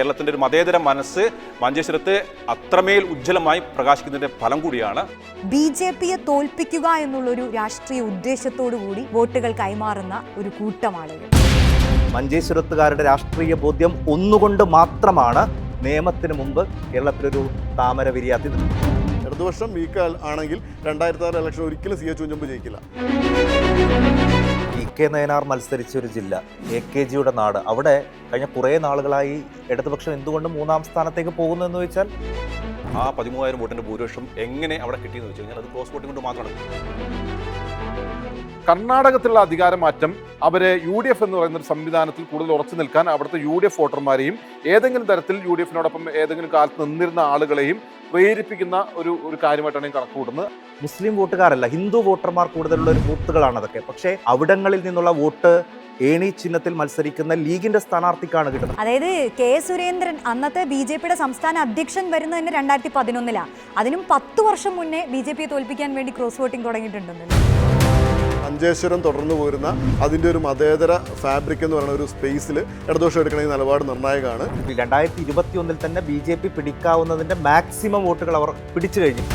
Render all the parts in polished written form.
കേരളത്തിൻ്റെ ഒരു മതേതര മനസ്സ് മഞ്ചേശ്വരത്ത് അത്രമേൽ ഉജ്ജ്വലമായി പ്രകാശിക്കുന്നതിൻ്റെ ഫലം കൂടിയാണ്. BJPയെ തോൽപ്പിക്കുക എന്നുള്ളൊരു രാഷ്ട്രീയ ഉദ്ദേശത്തോടു കൂടി വോട്ടുകൾ കൈമാറുന്ന ഒരു കൂട്ടം ആളുകൾ. മഞ്ചേശ്വരത്തുകാരുടെ രാഷ്ട്രീയ ബോധ്യം ഒന്നുകൊണ്ട് മാത്രമാണ് നിയമത്തിന് മുമ്പ് കേരളത്തിലൊരു താമര വിരിയാത്തത്. ഇടതുപക്ഷം വീക്ക് ആണെങ്കിൽ 2006 ഇലക്ഷൻ ഒരിക്കലും CH കുഞ്ഞമ്പ് ജയിക്കില്ല. EK നയനാർ മത്സരിച്ച ഒരു ജില്ല, AKGയുടെ നാട്, അവിടെ കഴിഞ്ഞ കുറേ നാളുകളായി ഇടതുപക്ഷം എന്തുകൊണ്ട് 3ാം സ്ഥാനത്തേക്ക് പോകുന്നു എന്ന് ചോദിച്ചാൽ ആ 13,000 വോട്ടിൻ്റെ ഭൂരിപക്ഷം എങ്ങനെ അവിടെ കിട്ടിയെന്ന് വെച്ച് കഴിഞ്ഞാൽ അത് ക്രോസ് വോട്ടിംഗ് കൊണ്ട് മാത്രമാണ്. കർണാടകത്തിലുള്ള അധികാരമാറ്റം അവരെ UDF എന്ന് പറയുന്ന ഒരു സംവിധാനത്തിൽ കൂടുതൽ ഉറച്ചു നിൽക്കാൻ അവിടുത്തെ UDF വോട്ടർമാരെയും ഏതെങ്കിലും തരത്തിൽ UDFനോടൊപ്പം ഏതെങ്കിലും കാലത്ത് നിന്നിരുന്ന ആളുകളെയും പ്രേരിപ്പിക്കുന്ന ഒരു കാര്യമായിട്ടാണ് കണക്ക് കൂട്ടുന്നത്. മുസ്ലിം വോട്ടുകാരല്ല, ഹിന്ദു വോട്ടർമാർ കൂടുതലുള്ള ഒരു ബൂത്തുകളാണ് അതൊക്കെ. പക്ഷേ അവിടങ്ങളിൽ നിന്നുള്ള വോട്ട് ഏണി ചിഹ്നത്തിൽ മത്സരിക്കുന്ന ലീഗിന്റെ സ്ഥാനാർത്ഥിക്കാണ് കിട്ടുന്നത്. അതായത് K. സുരേന്ദ്രൻ അന്നത്തെ BJPയുടെ സംസ്ഥാന അധ്യക്ഷൻ വരുന്നതിന് 2011 അതിനും 10 വർഷം മുന്നേ BJPയെ തോൽപ്പിക്കാൻ വേണ്ടി ക്രോസ് വോട്ടിംഗ് തുടങ്ങിയിട്ടുണ്ടെന്ന്. മഞ്ചേശ്വരം തുടർന്നു പോരുന്ന അതിൻ്റെ ഒരു മതേതര ഫാബ്രിക് എന്ന് പറയുന്ന ഒരു സ്പേസിൽ ഇടതുപക്ഷം എടുക്കണമെങ്കിൽ നിലപാട് നിർണായകമാണ്. 2021 തന്നെ BJP പിടിക്കാവുന്നതിന്റെ മാക്സിമം വോട്ടുകൾ അവർ പിടിച്ചു കഴിഞ്ഞു.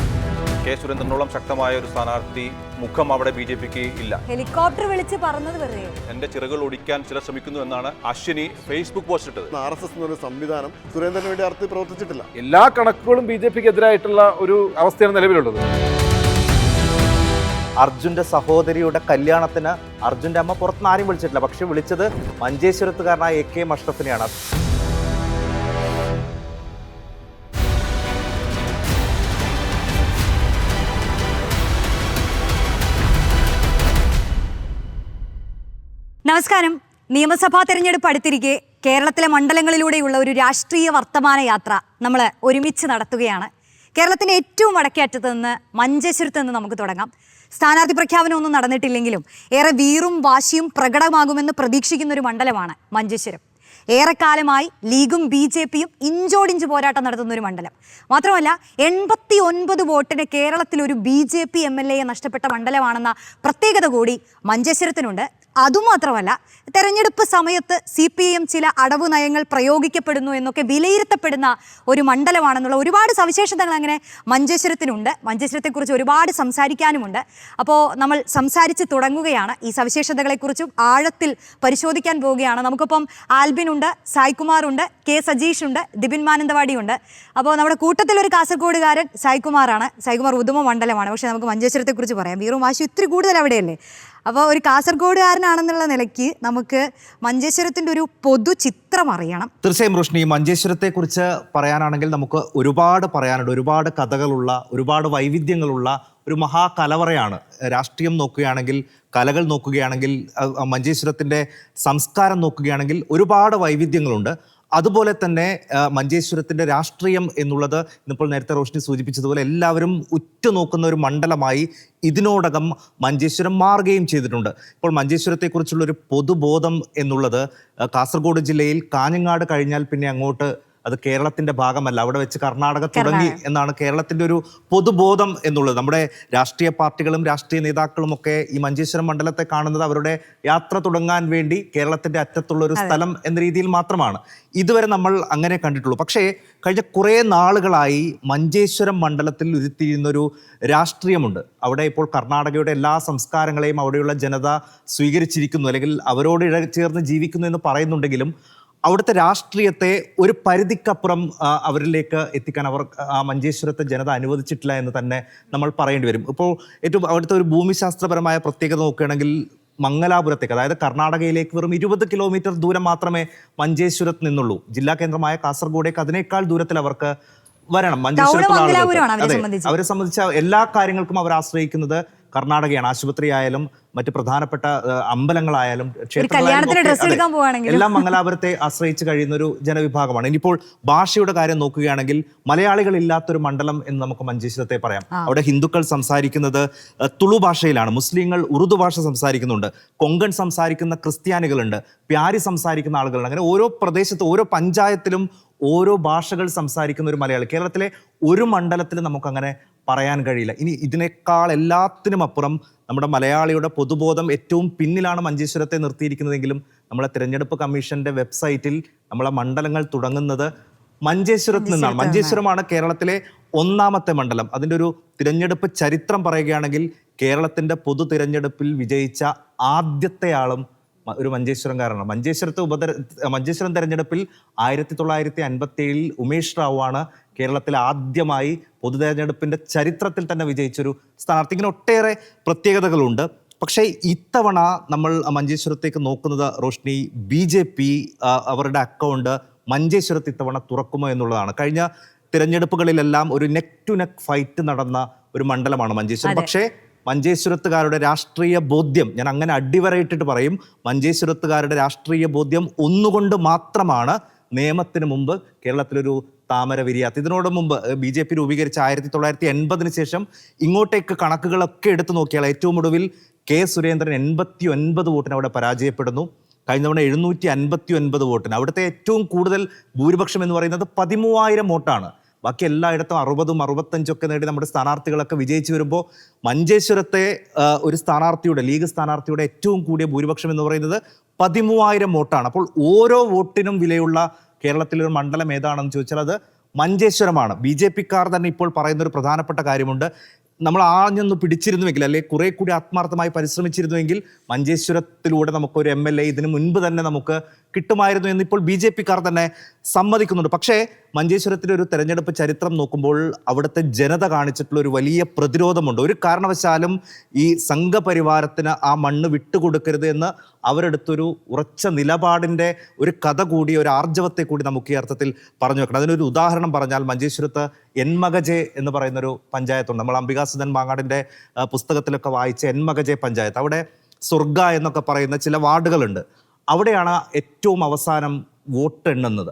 K. സുരേന്ദ്രനോളം ശക്തമായ ഒരു സ്ഥാനാർത്ഥി മുഖം അവിടെ BJPക്ക് ഇല്ല. ഹെലികോപ്റ്റർ വിളിച്ച് പറഞ്ഞത് വെറുതെ. എന്റെ ചിറകുകൾ ഒടിക്കാൻ ചിലർ ശ്രമിക്കുന്നു എന്നാണ് അശ്വിനി ഫേസ്ബുക്ക് പോസ്റ്റ് ഇട്ടത്. RSS എന്നൊരു സംവിധാനം സുരേന്ദ്രന് വേണ്ടി അർത്ഥത്തിൽ പ്രവർത്തിച്ചിട്ടില്ല. എല്ലാ കണക്കുകളും BJPക്ക് എതിരായിട്ടുള്ള ഒരു അവസ്ഥയാണ് നിലവിലുള്ളത്. അർജുന്റെ സഹോദരിയുടെ കല്യാണത്തിന് അർജുന്റെ അമ്മ പുറത്തുനിന്ന് ആരും വിളിച്ചിട്ടില്ല. പക്ഷെ വിളിച്ചത് മഞ്ചേശ്വരത്തുകാരനായ AK മഷ്റഫിനെയാണ്. നമസ്കാരം. നിയമസഭാ തെരഞ്ഞെടുപ്പ് അടുത്തിരിക്കെ കേരളത്തിലെ മണ്ഡലങ്ങളിലൂടെയുള്ള ഒരു രാഷ്ട്രീയ വർത്തമാന യാത്ര നമ്മൾ ഒരുമിച്ച് നടത്തുകയാണ്. കേരളത്തിൻ്റെ ഏറ്റവും വടക്കേ അറ്റത്ത് നിന്ന് മഞ്ചേശ്വരത്ത് നിന്ന് നമുക്ക് തുടങ്ങാം. സ്ഥാനാർത്ഥി പ്രഖ്യാപനമൊന്നും നടന്നിട്ടില്ലെങ്കിലും ഏറെ വീറും വാശിയും പ്രകടമാകുമെന്ന് പ്രതീക്ഷിക്കുന്ന ഒരു മണ്ഡലമാണ് മഞ്ചേശ്വരം. ഏറെക്കാലമായി ലീഗും BJPയും ഇഞ്ചോടിഞ്ച് പോരാട്ടം നടത്തുന്ന ഒരു മണ്ഡലം. മാത്രമല്ല 89 വോട്ടിന് കേരളത്തിലൊരു BJP MLA നഷ്ടപ്പെട്ട മണ്ഡലമാണെന്ന പ്രത്യേകത കൂടി മഞ്ചേശ്വരത്തിനുണ്ട്. അതുമാത്രമല്ല, തെരഞ്ഞെടുപ്പ് സമയത്ത് CPM ചില അടവു നയങ്ങൾ പ്രയോഗിക്കപ്പെടുന്നു എന്നൊക്കെ വിലയിരുത്തപ്പെടുന്ന ഒരു മണ്ഡലമാണെന്നുള്ള ഒരുപാട് സവിശേഷതകൾ അങ്ങനെ മഞ്ചേശ്വരത്തിനുണ്ട്. മഞ്ചേശ്വരത്തെക്കുറിച്ച് ഒരുപാട് സംസാരിക്കാനുമുണ്ട്. അപ്പോൾ നമ്മൾ സംസാരിച്ച് തുടങ്ങുകയാണ്. ഈ സവിശേഷതകളെക്കുറിച്ചും ആഴത്തിൽ പരിശോധിക്കാൻ പോവുകയാണ്. നമുക്കൊപ്പം ആൽബിനുണ്ട്, സായ്കുമാറുണ്ട്, K. സജീഷുണ്ട്, ദിബിൻ മാനന്തവാടിയുണ്ട്. അപ്പോൾ നമ്മുടെ കൂട്ടത്തിലൊരു കാസർഗോഡുകാരൻ സായ്കുമാറാണ്. സായ്കുമാർ ഉദുമ മണ്ഡലമാണ്. പക്ഷേ നമുക്ക് മഞ്ചേശ്വരത്തെക്കുറിച്ച് പറയാം. വീറും വാശി ഇത്തിരി കൂടുതൽ അവിടെയല്ലേ. അപ്പോൾ ഒരു കാസർഗോഡുകാരനാണെന്നുള്ള നിലയ്ക്ക് നമുക്ക് മഞ്ചേശ്വരത്തിൻ്റെ ഒരു പൊതു ചിത്രം അറിയണം. തീർച്ചയായും റോഷ്നി, മഞ്ചേശ്വരത്തെക്കുറിച്ച് പറയാനാണെങ്കിൽ നമുക്ക് ഒരുപാട് പറയാനുണ്ട്. ഒരുപാട് കഥകളുള്ള, ഒരുപാട് വൈവിധ്യങ്ങളുള്ള ഒരു മഹാകലവറയാണ്. രാഷ്ട്രീയം നോക്കുകയാണെങ്കിൽ, കലകൾ നോക്കുകയാണെങ്കിൽ, മഞ്ചേശ്വരത്തിൻ്റെ സംസ്കാരം നോക്കുകയാണെങ്കിൽ ഒരുപാട് വൈവിധ്യങ്ങളുണ്ട്. അതുപോലെ തന്നെ മഞ്ചേശ്വരത്തിൻ്റെ രാഷ്ട്രീയം എന്നുള്ളത് ഇന്നിപ്പോൾ നേരത്തെ റോഷ്നി സൂചിപ്പിച്ചതുപോലെ എല്ലാവരും ഉറ്റുനോക്കുന്ന ഒരു മണ്ഡലമായി ഇതിനോടകം മഞ്ചേശ്വരം മാറുകയും ചെയ്തിട്ടുണ്ട്. ഇപ്പോൾ മഞ്ചേശ്വരത്തെക്കുറിച്ചുള്ളൊരു പൊതുബോധം എന്നുള്ളത് കാസർഗോഡ് ജില്ലയിൽ കാഞ്ഞങ്ങാട് കഴിഞ്ഞാൽ പിന്നെ അങ്ങോട്ട് അത് കേരളത്തിന്റെ ഭാഗമല്ല, അവിടെ വെച്ച് കർണാടക തുടങ്ങി എന്നാണ് കേരളത്തിന്റെ ഒരു പൊതുബോധം എന്നുള്ളത്. നമ്മുടെ രാഷ്ട്രീയ പാർട്ടികളും രാഷ്ട്രീയ നേതാക്കളും ഒക്കെ ഈ മഞ്ചേശ്വരം മണ്ഡലത്തെ കാണുന്നത് അവരുടെ യാത്ര തുടങ്ങാൻ വേണ്ടി കേരളത്തിന്റെ അറ്റത്തുള്ള ഒരു സ്ഥലം എന്ന രീതിയിൽ മാത്രമാണ്. ഇതുവരെ നമ്മൾ അങ്ങനെ കണ്ടിട്ടുള്ളൂ. പക്ഷേ കഴിഞ്ഞ കുറേ നാളുകളായി മഞ്ചേശ്വരം മണ്ഡലത്തിൽ ഉരുത്തിരിയുന്നൊരു രാഷ്ട്രീയമുണ്ട്. അവിടെ ഇപ്പോൾ കർണാടകയുടെ എല്ലാ സംസ്കാരങ്ങളെയും അവിടെയുള്ള ജനത സ്വീകരിച്ചിരിക്കുന്നു, അല്ലെങ്കിൽ അവരോട് ഇഴചേർന്ന് ജീവിക്കുന്നു എന്ന് പറയുന്നുണ്ടെങ്കിലും അവിടുത്തെ രാഷ്ട്രീയത്തെ ഒരു പരിധിക്കപ്പുറം അവരിലേക്ക് എത്തിക്കാൻ ആ മഞ്ചേശ്വരത്തെ ജനത അനുവദിച്ചിട്ടില്ല എന്ന് തന്നെ നമ്മൾ പറയേണ്ടി വരും. ഇപ്പോൾ ഏറ്റവും അവിടുത്തെ ഒരു ഭൂമിശാസ്ത്രപരമായ പ്രത്യേകത നോക്കുകയാണെങ്കിൽ മംഗലാപുരത്തേക്ക്, അതായത് കർണാടകയിലേക്ക് വെറും 20 കിലോമീറ്റർ ദൂരം മാത്രമേ മഞ്ചേശ്വരത്ത് നിന്നുള്ളൂ. ജില്ലാ കേന്ദ്രമായ കാസർഗോഡേക്ക് അതിനേക്കാൾ ദൂരത്തിൽ അവർക്ക് വരണം. മഞ്ചേശ്വരത്തുള്ള അവരെ സംബന്ധിച്ച എല്ലാ കാര്യങ്ങൾക്കും അവർ ആശ്രയിക്കുന്നത് കർണാടകയാണ്. ആശുപത്രി ആയാലും മറ്റ് പ്രധാനപ്പെട്ട അമ്പലങ്ങളായാലും ക്ഷേത്രങ്ങളായാലും എല്ലാം മംഗലാപുരത്തെ ആശ്രയിച്ച് കഴിയുന്ന ഒരു ജനവിഭാഗമാണ്. ഇനിയിപ്പോൾ ഭാഷയുടെ കാര്യം നോക്കുകയാണെങ്കിൽ മലയാളികൾ ഇല്ലാത്തൊരു മണ്ഡലം എന്ന് നമുക്ക് മഞ്ചേശ്വരത്തെ പറയാം. അവിടെ ഹിന്ദുക്കൾ സംസാരിക്കുന്നത് തുളു ഭാഷയിലാണ്, മുസ്ലിങ്ങൾ ഉറുദു ഭാഷ സംസാരിക്കുന്നുണ്ട്, കൊങ്കൺ സംസാരിക്കുന്ന ക്രിസ്ത്യാനികളുണ്ട്, പ്യാരി സംസാരിക്കുന്ന ആളുകളുണ്ട്. അങ്ങനെ ഓരോ പ്രദേശത്ത് ഓരോ പഞ്ചായത്തിലും ഓരോ ഭാഷകൾ സംസാരിക്കുന്ന ഒരു മലയാളി. കേരളത്തിലെ ഒരു മണ്ഡലത്തിൽ നമുക്കങ്ങനെ പറയാൻ കഴിയില്ല. ഇനി ഇതിനേക്കാൾ എല്ലാത്തിനും അപ്പുറം നമ്മുടെ മലയാളിയുടെ പൊതുബോധം ഏറ്റവും പിന്നിലാണ് മഞ്ചേശ്വരത്തെ നിർത്തിയിരിക്കുന്നതെങ്കിലും നമ്മളെ തിരഞ്ഞെടുപ്പ് കമ്മീഷന്റെ വെബ്സൈറ്റിൽ നമ്മളെ മണ്ഡലങ്ങൾ തുടങ്ങുന്നത് മഞ്ചേശ്വരത്ത് നിന്നാണ്. മഞ്ചേശ്വരമാണ് കേരളത്തിലെ ഒന്നാമത്തെ മണ്ഡലം. അതിൻ്റെ ഒരു തിരഞ്ഞെടുപ്പ് ചരിത്രം പറയുകയാണെങ്കിൽ കേരളത്തിന്റെ പൊതു തിരഞ്ഞെടുപ്പിൽ വിജയിച്ച ആദ്യത്തെ ആളും ഒരു മഞ്ചേശ്വരംകാരനാണ്. മഞ്ചേശ്വരം തെരഞ്ഞെടുപ്പിൽ 1957 ഉമേഷ് റാവുവാണ് കേരളത്തിൽ ആദ്യമായി പൊതു തെരഞ്ഞെടുപ്പിന്റെ ചരിത്രത്തിൽ തന്നെ വിജയിച്ചൊരു സ്ഥാനാർത്ഥി. ഇങ്ങനെ ഒട്ടേറെ പ്രത്യേകതകളുണ്ട്. പക്ഷേ ഇത്തവണ നമ്മൾ മഞ്ചേശ്വരത്തേക്ക് നോക്കുന്നത് റോഷ്നി, BJP അവരുടെ അക്കൗണ്ട് മഞ്ചേശ്വരത്ത് ഇത്തവണ തുറക്കുമോ എന്നുള്ളതാണ്. കഴിഞ്ഞ തിരഞ്ഞെടുപ്പുകളിലെല്ലാം ഒരു നെക്ക് ടു നെക്ക് ഫൈറ്റ് നടന്ന ഒരു മണ്ഡലമാണ് മഞ്ചേശ്വരം. പക്ഷേ മഞ്ചേശ്വരത്തുകാരുടെ രാഷ്ട്രീയ ബോധ്യം, ഞാൻ അങ്ങനെ അടിവരയിട്ടിട്ട് പറയും, മഞ്ചേശ്വരത്തുകാരുടെ രാഷ്ട്രീയ ബോധ്യം ഒന്നുകൊണ്ട് മാത്രമാണ് നിയമത്തിന് മുമ്പ് കേരളത്തിലൊരു താമര വിരിയാത്ത. ഇതിനോട് മുമ്പ് BJP രൂപീകരിച്ച 1980 ശേഷം ഇങ്ങോട്ടേക്ക് കണക്കുകളൊക്കെ എടുത്തു നോക്കിയാൽ ഏറ്റവും ഒടുവിൽ K. സുരേന്ദ്രൻ 89 വോട്ടിന് അവിടെ പരാജയപ്പെടുന്നു. കഴിഞ്ഞ തവണ 759 വോട്ടിന്. അവിടുത്തെ ഏറ്റവും കൂടുതൽ ഭൂരിപക്ഷം എന്ന് പറയുന്നത് 13,000 വോട്ടാണ്. ബാക്കി എല്ലായിടത്തും 60ഉം 65 നേടി നമ്മുടെ സ്ഥാനാർത്ഥികളൊക്കെ വിജയിച്ചു വരുമ്പോൾ മഞ്ചേശ്വരത്തെ ഒരു സ്ഥാനാർത്ഥിയുടെ, ലീഗ് സ്ഥാനാർത്ഥിയുടെ ഏറ്റവും കൂടിയ ഭൂരിപക്ഷം എന്ന് പറയുന്നത് 13,000 വോട്ടാണ്. അപ്പോൾ ഓരോ വോട്ടിനും വിലയുള്ള കേരളത്തിലൊരു മണ്ഡലം ഏതാണെന്ന് ചോദിച്ചാൽ അത് മഞ്ചേശ്വരമാണ്. BJP-ക്കാർ തന്നെ ഇപ്പോൾ പറയുന്ന ഒരു പ്രധാനപ്പെട്ട കാര്യമുണ്ട്. നമ്മൾ ആഞ്ഞൊന്ന് പിടിച്ചിരുന്നുവെങ്കിൽ, അല്ലെങ്കിൽ കുറെ കൂടി ആത്മാർത്ഥമായി പരിശ്രമിച്ചിരുന്നുവെങ്കിൽ മഞ്ചേശ്വരത്തിലൂടെ നമുക്കൊരു MLA ഇതിനു മുൻപ് തന്നെ നമുക്ക് കിട്ടുമായിരുന്നു എന്ന് ഇപ്പോൾ BJP-ക്കാർ തന്നെ സമ്മതിക്കുന്നുണ്ട്. പക്ഷേ മഞ്ചേശ്വരത്തിൻ്റെ ഒരു തെരഞ്ഞെടുപ്പ് ചരിത്രം നോക്കുമ്പോൾ അവിടുത്തെ ജനത കാണിച്ചിട്ടുള്ള ഒരു വലിയ പ്രതിരോധമുണ്ട്. ഒരു കാരണവശാലും ഈ സംഘപരിവാരത്തിന് ആ മണ്ണ് വിട്ടുകൊടുക്കരുത് എന്ന് അവരെടുത്തൊരു ഉറച്ച നിലപാടിൻ്റെ ഒരു കഥ കൂടി, ഒരു ആർജവത്തെ കൂടി നമുക്ക് ഈ അർത്ഥത്തിൽ പറഞ്ഞു വെക്കണം. അതിനൊരു ഉദാഹരണം പറഞ്ഞാൽ മഞ്ചേശ്വരത്ത് എൻമകജെ എന്ന് പറയുന്നൊരു പഞ്ചായത്തുണ്ട്. നമ്മൾ അംബികാസുധൻ മാങ്ങാടിൻ്റെ പുസ്തകത്തിലൊക്കെ വായിച്ച എൻമകജെ പഞ്ചായത്ത്. അവിടെ സ്വർഗ എന്നൊക്കെ പറയുന്ന ചില വാർഡുകളുണ്ട്. അവിടെയാണ് ഏറ്റവും അവസാനം വോട്ടെണ്ണുന്നത്.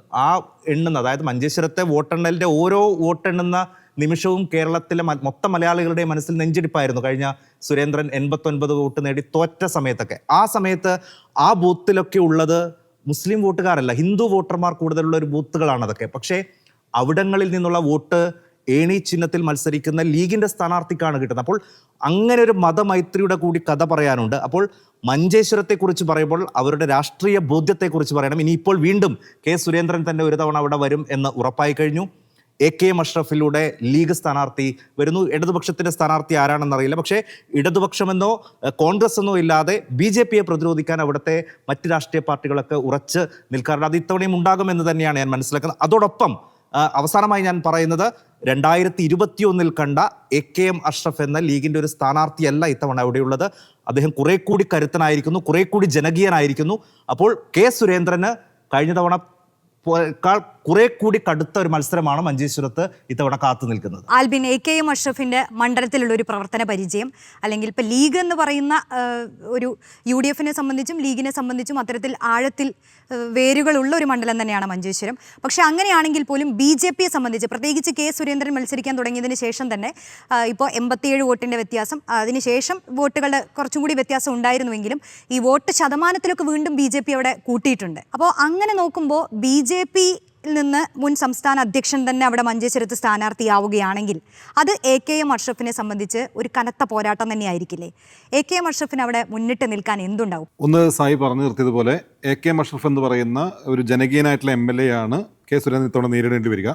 അതായത് മഞ്ചേശ്വരത്തെ വോട്ടെണ്ണലിൻ്റെ ഓരോ വോട്ടെണ്ണുന്ന നിമിഷവും കേരളത്തിലെ മൊത്തം മലയാളികളുടെ മനസ്സിൽ നെഞ്ചിടിപ്പായിരുന്നു. കഴിഞ്ഞ സുരേന്ദ്രൻ 89 വോട്ട് നേടി തോറ്റ സമയത്തൊക്കെ. ആ സമയത്ത് ആ ബൂത്തിലൊക്കെ ഉള്ളത് മുസ്ലിം വോട്ടുകാരല്ല, ഹിന്ദു വോട്ടർമാർ കൂടുതലുള്ള ഒരു ബൂത്തുകളാണ് അതൊക്കെ. പക്ഷേ അവിടങ്ങളിൽ നിന്നുള്ള വോട്ട് ഏണി ചിഹ്നത്തിൽ മത്സരിക്കുന്ന ലീഗിന്റെ സ്ഥാനാർത്ഥിക്കാണ് കിട്ടുന്നത്. അപ്പോൾ അങ്ങനെ ഒരു മതമൈത്രിയുടെ കൂടി കഥ പറയാനുണ്ട്. അപ്പോൾ മഞ്ചേശ്വരത്തെക്കുറിച്ച് പറയുമ്പോൾ അവരുടെ രാഷ്ട്രീയ ബോധ്യത്തെക്കുറിച്ച് പറയണം. ഇനിയിപ്പോൾ വീണ്ടും K. സുരേന്ദ്രൻ തന്നെ ഒരു തവണ അവിടെ വരും എന്ന് ഉറപ്പായി കഴിഞ്ഞു. AKM അഷ്റഫിലൂടെ ലീഗ് സ്ഥാനാർത്ഥി വരുന്നു. ഇടതുപക്ഷത്തിന്റെ സ്ഥാനാർത്ഥി ആരാണെന്നറിയില്ല. പക്ഷേ ഇടതുപക്ഷമെന്നോ കോൺഗ്രസ് എന്നോ ഇല്ലാതെ BJP-യെ പ്രതിരോധിക്കാൻ അവിടുത്തെ മറ്റ് രാഷ്ട്രീയ പാർട്ടികളൊക്കെ ഉറച്ച് നിൽക്കാറുണ്ട്. അത് ഇത്തവണയും ഉണ്ടാകുമെന്ന് തന്നെയാണ് ഞാൻ മനസ്സിലാക്കുന്നത്. അതോടൊപ്പം അവസാനമായി ഞാൻ പറയുന്നത് 2021 കണ്ട AKM അഷ്റഫ് എന്ന ലീഗിന്റെ ഒരു സ്ഥാനാർത്ഥിയല്ല ഇത്തവണ അവിടെയുള്ളത്. അദ്ദേഹം കുറെ കൂടി കരുത്തനായിരിക്കുന്നു, കുറെ കൂടി ജനകീയനായിരിക്കുന്നു. അപ്പോൾ K. സുരേന്ദ്രന് കഴിഞ്ഞ തവണ കുറെ കൂടി കടുത്ത ഒരു മത്സരമാണ് മഞ്ചേശ്വരത്ത് ഇത്തവണ കാത്തു നിൽക്കുന്നത്. ആൽബിൻ, AKM അഷ്റഫിന്റെ മണ്ഡലത്തിലുള്ള ഒരു പ്രവർത്തന പരിചയം, അല്ലെങ്കിൽ ഇപ്പൊ ലീഗ് എന്ന് പറയുന്ന ഒരു UDF-നെ സംബന്ധിച്ചും ലീഗിനെ സംബന്ധിച്ചും അത്തരത്തിൽ ആഴത്തിൽ വേരുകളുള്ള ഒരു മണ്ഡലം തന്നെയാണ് മഞ്ചേശ്വരം. പക്ഷെ അങ്ങനെയാണെങ്കിൽ പോലും BJP-യെ സംബന്ധിച്ച്, പ്രത്യേകിച്ച് K. സുരേന്ദ്രൻ മത്സരിക്കാൻ തുടങ്ങിയതിന് ശേഷം തന്നെ ഇപ്പോൾ 87 വോട്ടിന്റെ വ്യത്യാസം, അതിനുശേഷം വോട്ടുകളുടെ കുറച്ചും കൂടി വ്യത്യാസം ഉണ്ടായിരുന്നുവെങ്കിലും ഈ വോട്ട് ശതമാനത്തിലൊക്കെ വീണ്ടും BJP അവിടെ കൂട്ടിയിട്ടുണ്ട്. അപ്പോൾ അങ്ങനെ നോക്കുമ്പോൾ BJP നിന്ന് മുൻ സംസ്ഥാന അധ്യക്ഷൻ തന്നെ അവിടെ മഞ്ചേശ്വരത്ത് സ്ഥാനാർത്ഥിയാവുകയാണെങ്കിൽ അത് AKM അഷ്റഫിനെ സംബന്ധിച്ച് ഒരു കനത്ത പോരാട്ടം തന്നെയായിരിക്കില്ലേ? AKM അഷ്റഫിന് അവിടെ മുന്നിട്ട് നിൽക്കാൻ എന്തുണ്ടാവും? ഒന്ന് സായി പറഞ്ഞു നിർത്തിയതുപോലെ AKM അഷ്റഫ് എന്ന് പറയുന്ന ഒരു ജനകീയനായിട്ടുള്ള MLA ആണ് K. സുരേന്ദ്രൻ ഇത്തവണ നേരിടേണ്ടി വരിക.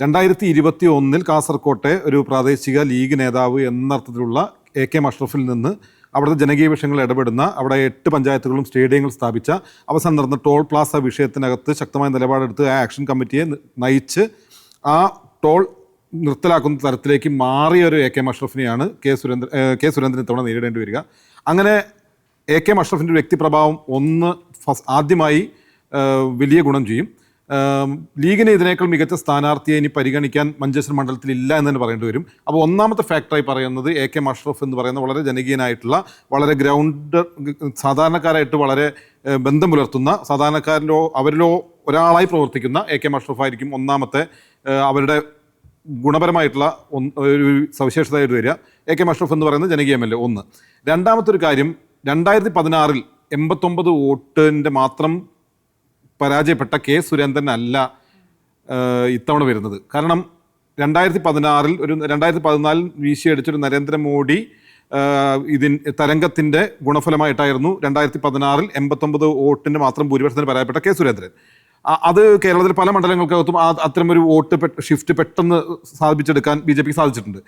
2021 കാസർകോട്ടെ ഒരു പ്രാദേശിക ലീഗ് നേതാവ് എന്നർത്ഥത്തിലുള്ള AKM അഷ്റഫിൽ നിന്ന് അവിടുത്തെ ജനകീയ വിഷയങ്ങൾ ഇടപെടുന്ന, അവിടെ 8 പഞ്ചായത്തുകളും സ്റ്റേഡിയങ്ങൾ സ്ഥാപിച്ച, അവസാനം നടന്ന ടോൾ പ്ലാസ വിഷയത്തിനകത്ത് ശക്തമായ നിലപാടെടുത്ത് ആ ആക്ഷൻ കമ്മിറ്റിയെ നയിച്ച് ആ ടോൾ നിർത്തലാക്കുന്ന തരത്തിലേക്ക് മാറിയ ഒരു AKM അഷ്റഫിനെയാണ് K. സുരേന്ദ്രൻ ഇത്തവണ നേരിടേണ്ടി വരിക. അങ്ങനെ AKM അഷ്റഫിൻ്റെ ഒരു വ്യക്തിപ്രഭാവം ആദ്യമായി വലിയ ഗുണം ചെയ്യും. ലീഗിന് ഇതിനേക്കാൾ മികച്ച സ്ഥാനാർത്ഥിയെ ഇനി പരിഗണിക്കാൻ മഞ്ചേശ്വരം മണ്ഡലത്തിൽ ഇല്ല എന്ന് തന്നെ പറയേണ്ടി വരും. അപ്പോൾ ഒന്നാമത്തെ ഫാക്ടറായി പറയുന്നത് AKM അഷ്റഫ് എന്ന് പറയുന്ന വളരെ ജനകീയനായിട്ടുള്ള, വളരെ സാധാരണക്കാരായിട്ട് വളരെ ബന്ധം പുലർത്തുന്ന, അവരിലോ ഒരാളായി പ്രവർത്തിക്കുന്ന AKM അഷ്റഫ് ആയിരിക്കും ഒന്നാമത്തെ അവരുടെ ഗുണപരമായിട്ടുള്ള ഒരു സവിശേഷതയായിട്ട് വരിക. AKM അഷ്റഫ് എന്ന് പറയുന്നത് ജനകീയ MLA ഒന്ന്. രണ്ടാമത്തെ ഒരു കാര്യം, 2016 89 വോട്ടിൻ്റെ മാത്രം പരാജയപ്പെട്ട K. സുരേന്ദ്രൻ അല്ല ഇത്തവണ വരുന്നത്. കാരണം 2016 ഒരു 2014 വീശിയടിച്ചൊരു നരേന്ദ്രമോദി തരംഗത്തിൻ്റെ ഗുണഫലമായിട്ടായിരുന്നു 2016 89 വോട്ടിൻ്റെ മാത്രം ഭൂരിപക്ഷത്തിന് പരാജയപ്പെട്ട കെ സുരേന്ദ്രൻ. അത് കേരളത്തിൽ പല മണ്ഡലങ്ങൾക്കകത്തും അത്തരമൊരു വോട്ട് ഷിഫ്റ്റ് പെട്ടെന്ന് സ്ഥാപിച്ചെടുക്കാൻ BJP സാധിച്ചിട്ടുണ്ട്.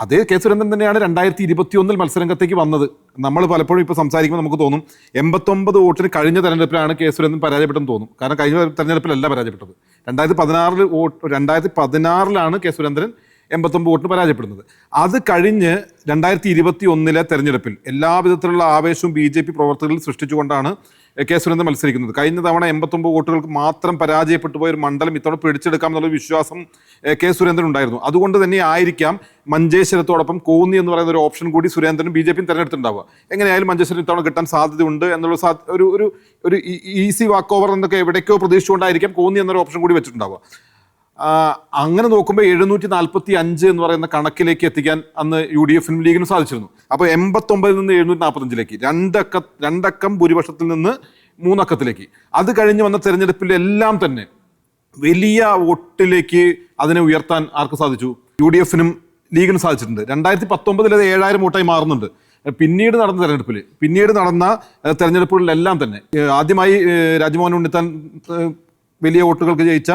അതേ കെ സുരേന്ദ്രൻ തന്നെയാണ് 2021 മത്സരരംഗത്തേക്ക് വന്നത്. നമ്മൾ പലപ്പോഴും ഇപ്പോൾ സംസാരിക്കുമ്പോൾ നമുക്ക് തോന്നും 89 വോട്ടിന് കഴിഞ്ഞ തെരഞ്ഞെടുപ്പിലാണ് കെ സുരേന്ദ്രൻ പരാജയപ്പെട്ടെന്ന് തോന്നും. കാരണം കഴിഞ്ഞ തെരഞ്ഞെടുപ്പിലല്ല പരാജയപ്പെട്ടത്. 2016 കെ സുരേന്ദ്രൻ 89 വോട്ടിന് പരാജയപ്പെടുന്നത്. അത് കഴിഞ്ഞ് 2021 തെരഞ്ഞെടുപ്പിൽ എല്ലാവിധത്തിലുള്ള ആവേശവും BJP പ്രവർത്തകരിൽ സൃഷ്ടിച്ചുകൊണ്ടാണ് കെ സുരേന്ദ്രൻ മത്സരിക്കുന്നത്. കഴിഞ്ഞ തവണ 89 വോട്ടുകൾക്ക് മാത്രം പരാജയപ്പെട്ടു പോയ ഒരു മണ്ഡലം ഇത്തവണ പിടിച്ചെടുക്കാം എന്നുള്ള വിശ്വാസം കെ സുരേന്ദ്രൻ ഉണ്ടായിരുന്നു. അതുകൊണ്ട് തന്നെ ആയിരിക്കാം മഞ്ചേശ്വരത്തോടൊപ്പം കോന്നി എന്ന് പറയുന്ന ഒരു ഓപ്ഷൻ കൂടി സുരേന്ദ്രനും BJP തിരഞ്ഞെടുത്തിട്ടുണ്ടാവുക. എങ്ങനെയായാലും മഞ്ചേശ്വരം ഇത്തവണ കിട്ടാൻ സാധ്യതയുണ്ട് എന്നുള്ള ഒരു ഈസി വാക്ക് ഓവർ എന്നൊക്കെ എവിടേക്കോ പ്രതീക്ഷിച്ചുകൊണ്ടായിരിക്കാം കോന്നി എന്നൊരു ഓപ്ഷൻ കൂടി വെച്ചിട്ടുണ്ടാവുക. അങ്ങനെ നോക്കുമ്പോൾ 745 എന്ന് പറയുന്ന കണക്കിലേക്ക് എത്തിക്കാൻ അന്ന് UDFനും ലീഗിനും സാധിച്ചിരുന്നു. അപ്പോൾ 89 നിന്ന് 745ലേക്ക് രണ്ടക്കം ഭൂരിപക്ഷത്തിൽ നിന്ന് 3 അക്കത്തിലേക്ക്. അത് കഴിഞ്ഞ് വന്ന തെരഞ്ഞെടുപ്പിലെല്ലാം തന്നെ വലിയ വോട്ടിലേക്ക് അതിനെ ഉയർത്താൻ ആർക്ക് സാധിച്ചു? UDFനും ലീഗിനും സാധിച്ചിട്ടുണ്ട്. 2019 അത് 7000 വോട്ടായി മാറുന്നുണ്ട്. പിന്നീട് നടന്ന തെരഞ്ഞെടുപ്പുകളിലെല്ലാം തന്നെ ആദ്യമായി രാജ്മോഹൻ ഉണ്ണിത്താൻ വലിയ വോട്ടുകൾക്ക് ജയിച്ച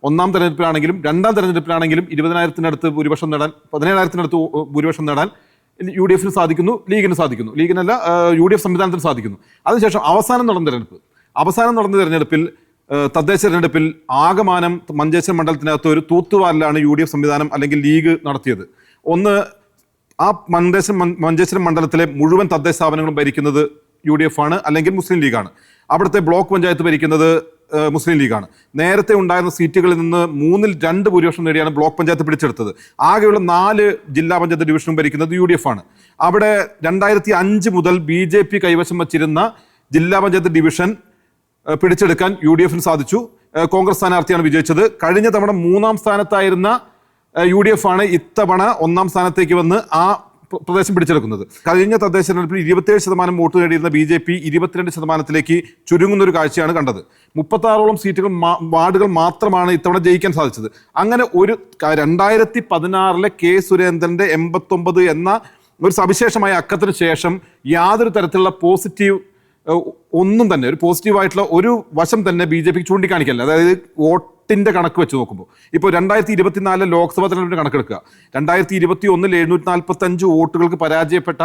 ഒന്നാം തെരഞ്ഞെടുപ്പിലാണെങ്കിലും രണ്ടാം തെരഞ്ഞെടുപ്പിലാണെങ്കിലും 20,000-നടുത്ത് ഭൂരിപക്ഷം നേടാൻ 17,000-നടുത്ത് ഭൂരിപക്ഷം നേടാൻ UDFന് സാധിക്കുന്നു, ലീഗിന് സാധിക്കുന്നു. ലീഗിനല്ല UDF സംവിധാനത്തിന് സാധിക്കുന്നു. അതിനുശേഷം അവസാനം നടന്ന തെരഞ്ഞെടുപ്പിൽ തദ്ദേശ തെരഞ്ഞെടുപ്പിൽ ആകമാനം മഞ്ചേശ്വരം മണ്ഡലത്തിനകത്ത് ഒരു തൂത്തുവാരലാണ് UDF സംവിധാനം അല്ലെങ്കിൽ ലീഗ് നടത്തിയത്. ഒന്ന്, ആ മഞ്ചേശ്വരം മണ്ഡലത്തിലെ മുഴുവൻ തദ്ദേശ സ്ഥാപനങ്ങളും ഭരിക്കുന്നത് UDF ആണ് അല്ലെങ്കിൽ മുസ്ലിം ലീഗാണ്. അവിടുത്തെ ബ്ലോക്ക് പഞ്ചായത്ത് ഭരിക്കുന്നത് മുസ്ലിം ലീഗാണ്. നേരത്തെ ഉണ്ടായിരുന്ന സീറ്റുകളിൽ നിന്ന് 2/3 ഭൂരിപക്ഷം നേടിയാണ് ബ്ലോക്ക് പഞ്ചായത്ത് പിടിച്ചെടുത്തത്. ആകെയുള്ള 4 ജില്ലാ പഞ്ചായത്ത് ഡിവിഷനും ഭരിക്കുന്നത് UDF ആണ്. അവിടെ 2005 മുതൽ BJP കൈവശം വച്ചിരുന്ന ജില്ലാ പഞ്ചായത്ത് ഡിവിഷൻ പിടിച്ചെടുക്കാൻ UDFന് സാധിച്ചു. കോൺഗ്രസ് സ്ഥാനാർത്ഥിയാണ് വിജയിച്ചത്. കഴിഞ്ഞ തവണ 3-ാം സ്ഥാനത്തായിരുന്ന UDF ആണ് ഇത്തവണ 1-ാം സ്ഥാനത്തേക്ക് വന്ന് ആ പ്രദേശം പിടിച്ചെടുക്കുന്നത്. കഴിഞ്ഞ തദ്ദേശ തെരഞ്ഞെടുപ്പിൽ 27% വോട്ട് നേടിയിരുന്ന BJP 22%-ലേക്ക് ചുരുങ്ങുന്ന ഒരു കാഴ്ചയാണ് കണ്ടത്. 36ഓളം വാർഡുകൾ മാത്രമാണ് ഇത്തവണ ജയിക്കാൻ സാധിച്ചത്. അങ്ങനെ 2016 കെ സുരേന്ദ്രന്റെ 89 എന്ന ഒരു സവിശേഷമായ അക്കത്തിന് ശേഷം യാതൊരു തരത്തിലുള്ള ഒന്നും തന്നെ ഒരു പോസിറ്റീവായിട്ടുള്ള ഒരു വശം തന്നെ BJP ചൂണ്ടിക്കാണിക്കല്ല. അതായത് വോട്ടിന്റെ കണക്ക് വെച്ച് നോക്കുമ്പോൾ ഇപ്പോൾ 2024 ലോക്സഭാ തെരഞ്ഞെടുപ്പിന്റെ കണക്കെടുക്കുക. 2021 745 വോട്ടുകൾക്ക് പരാജയപ്പെട്ട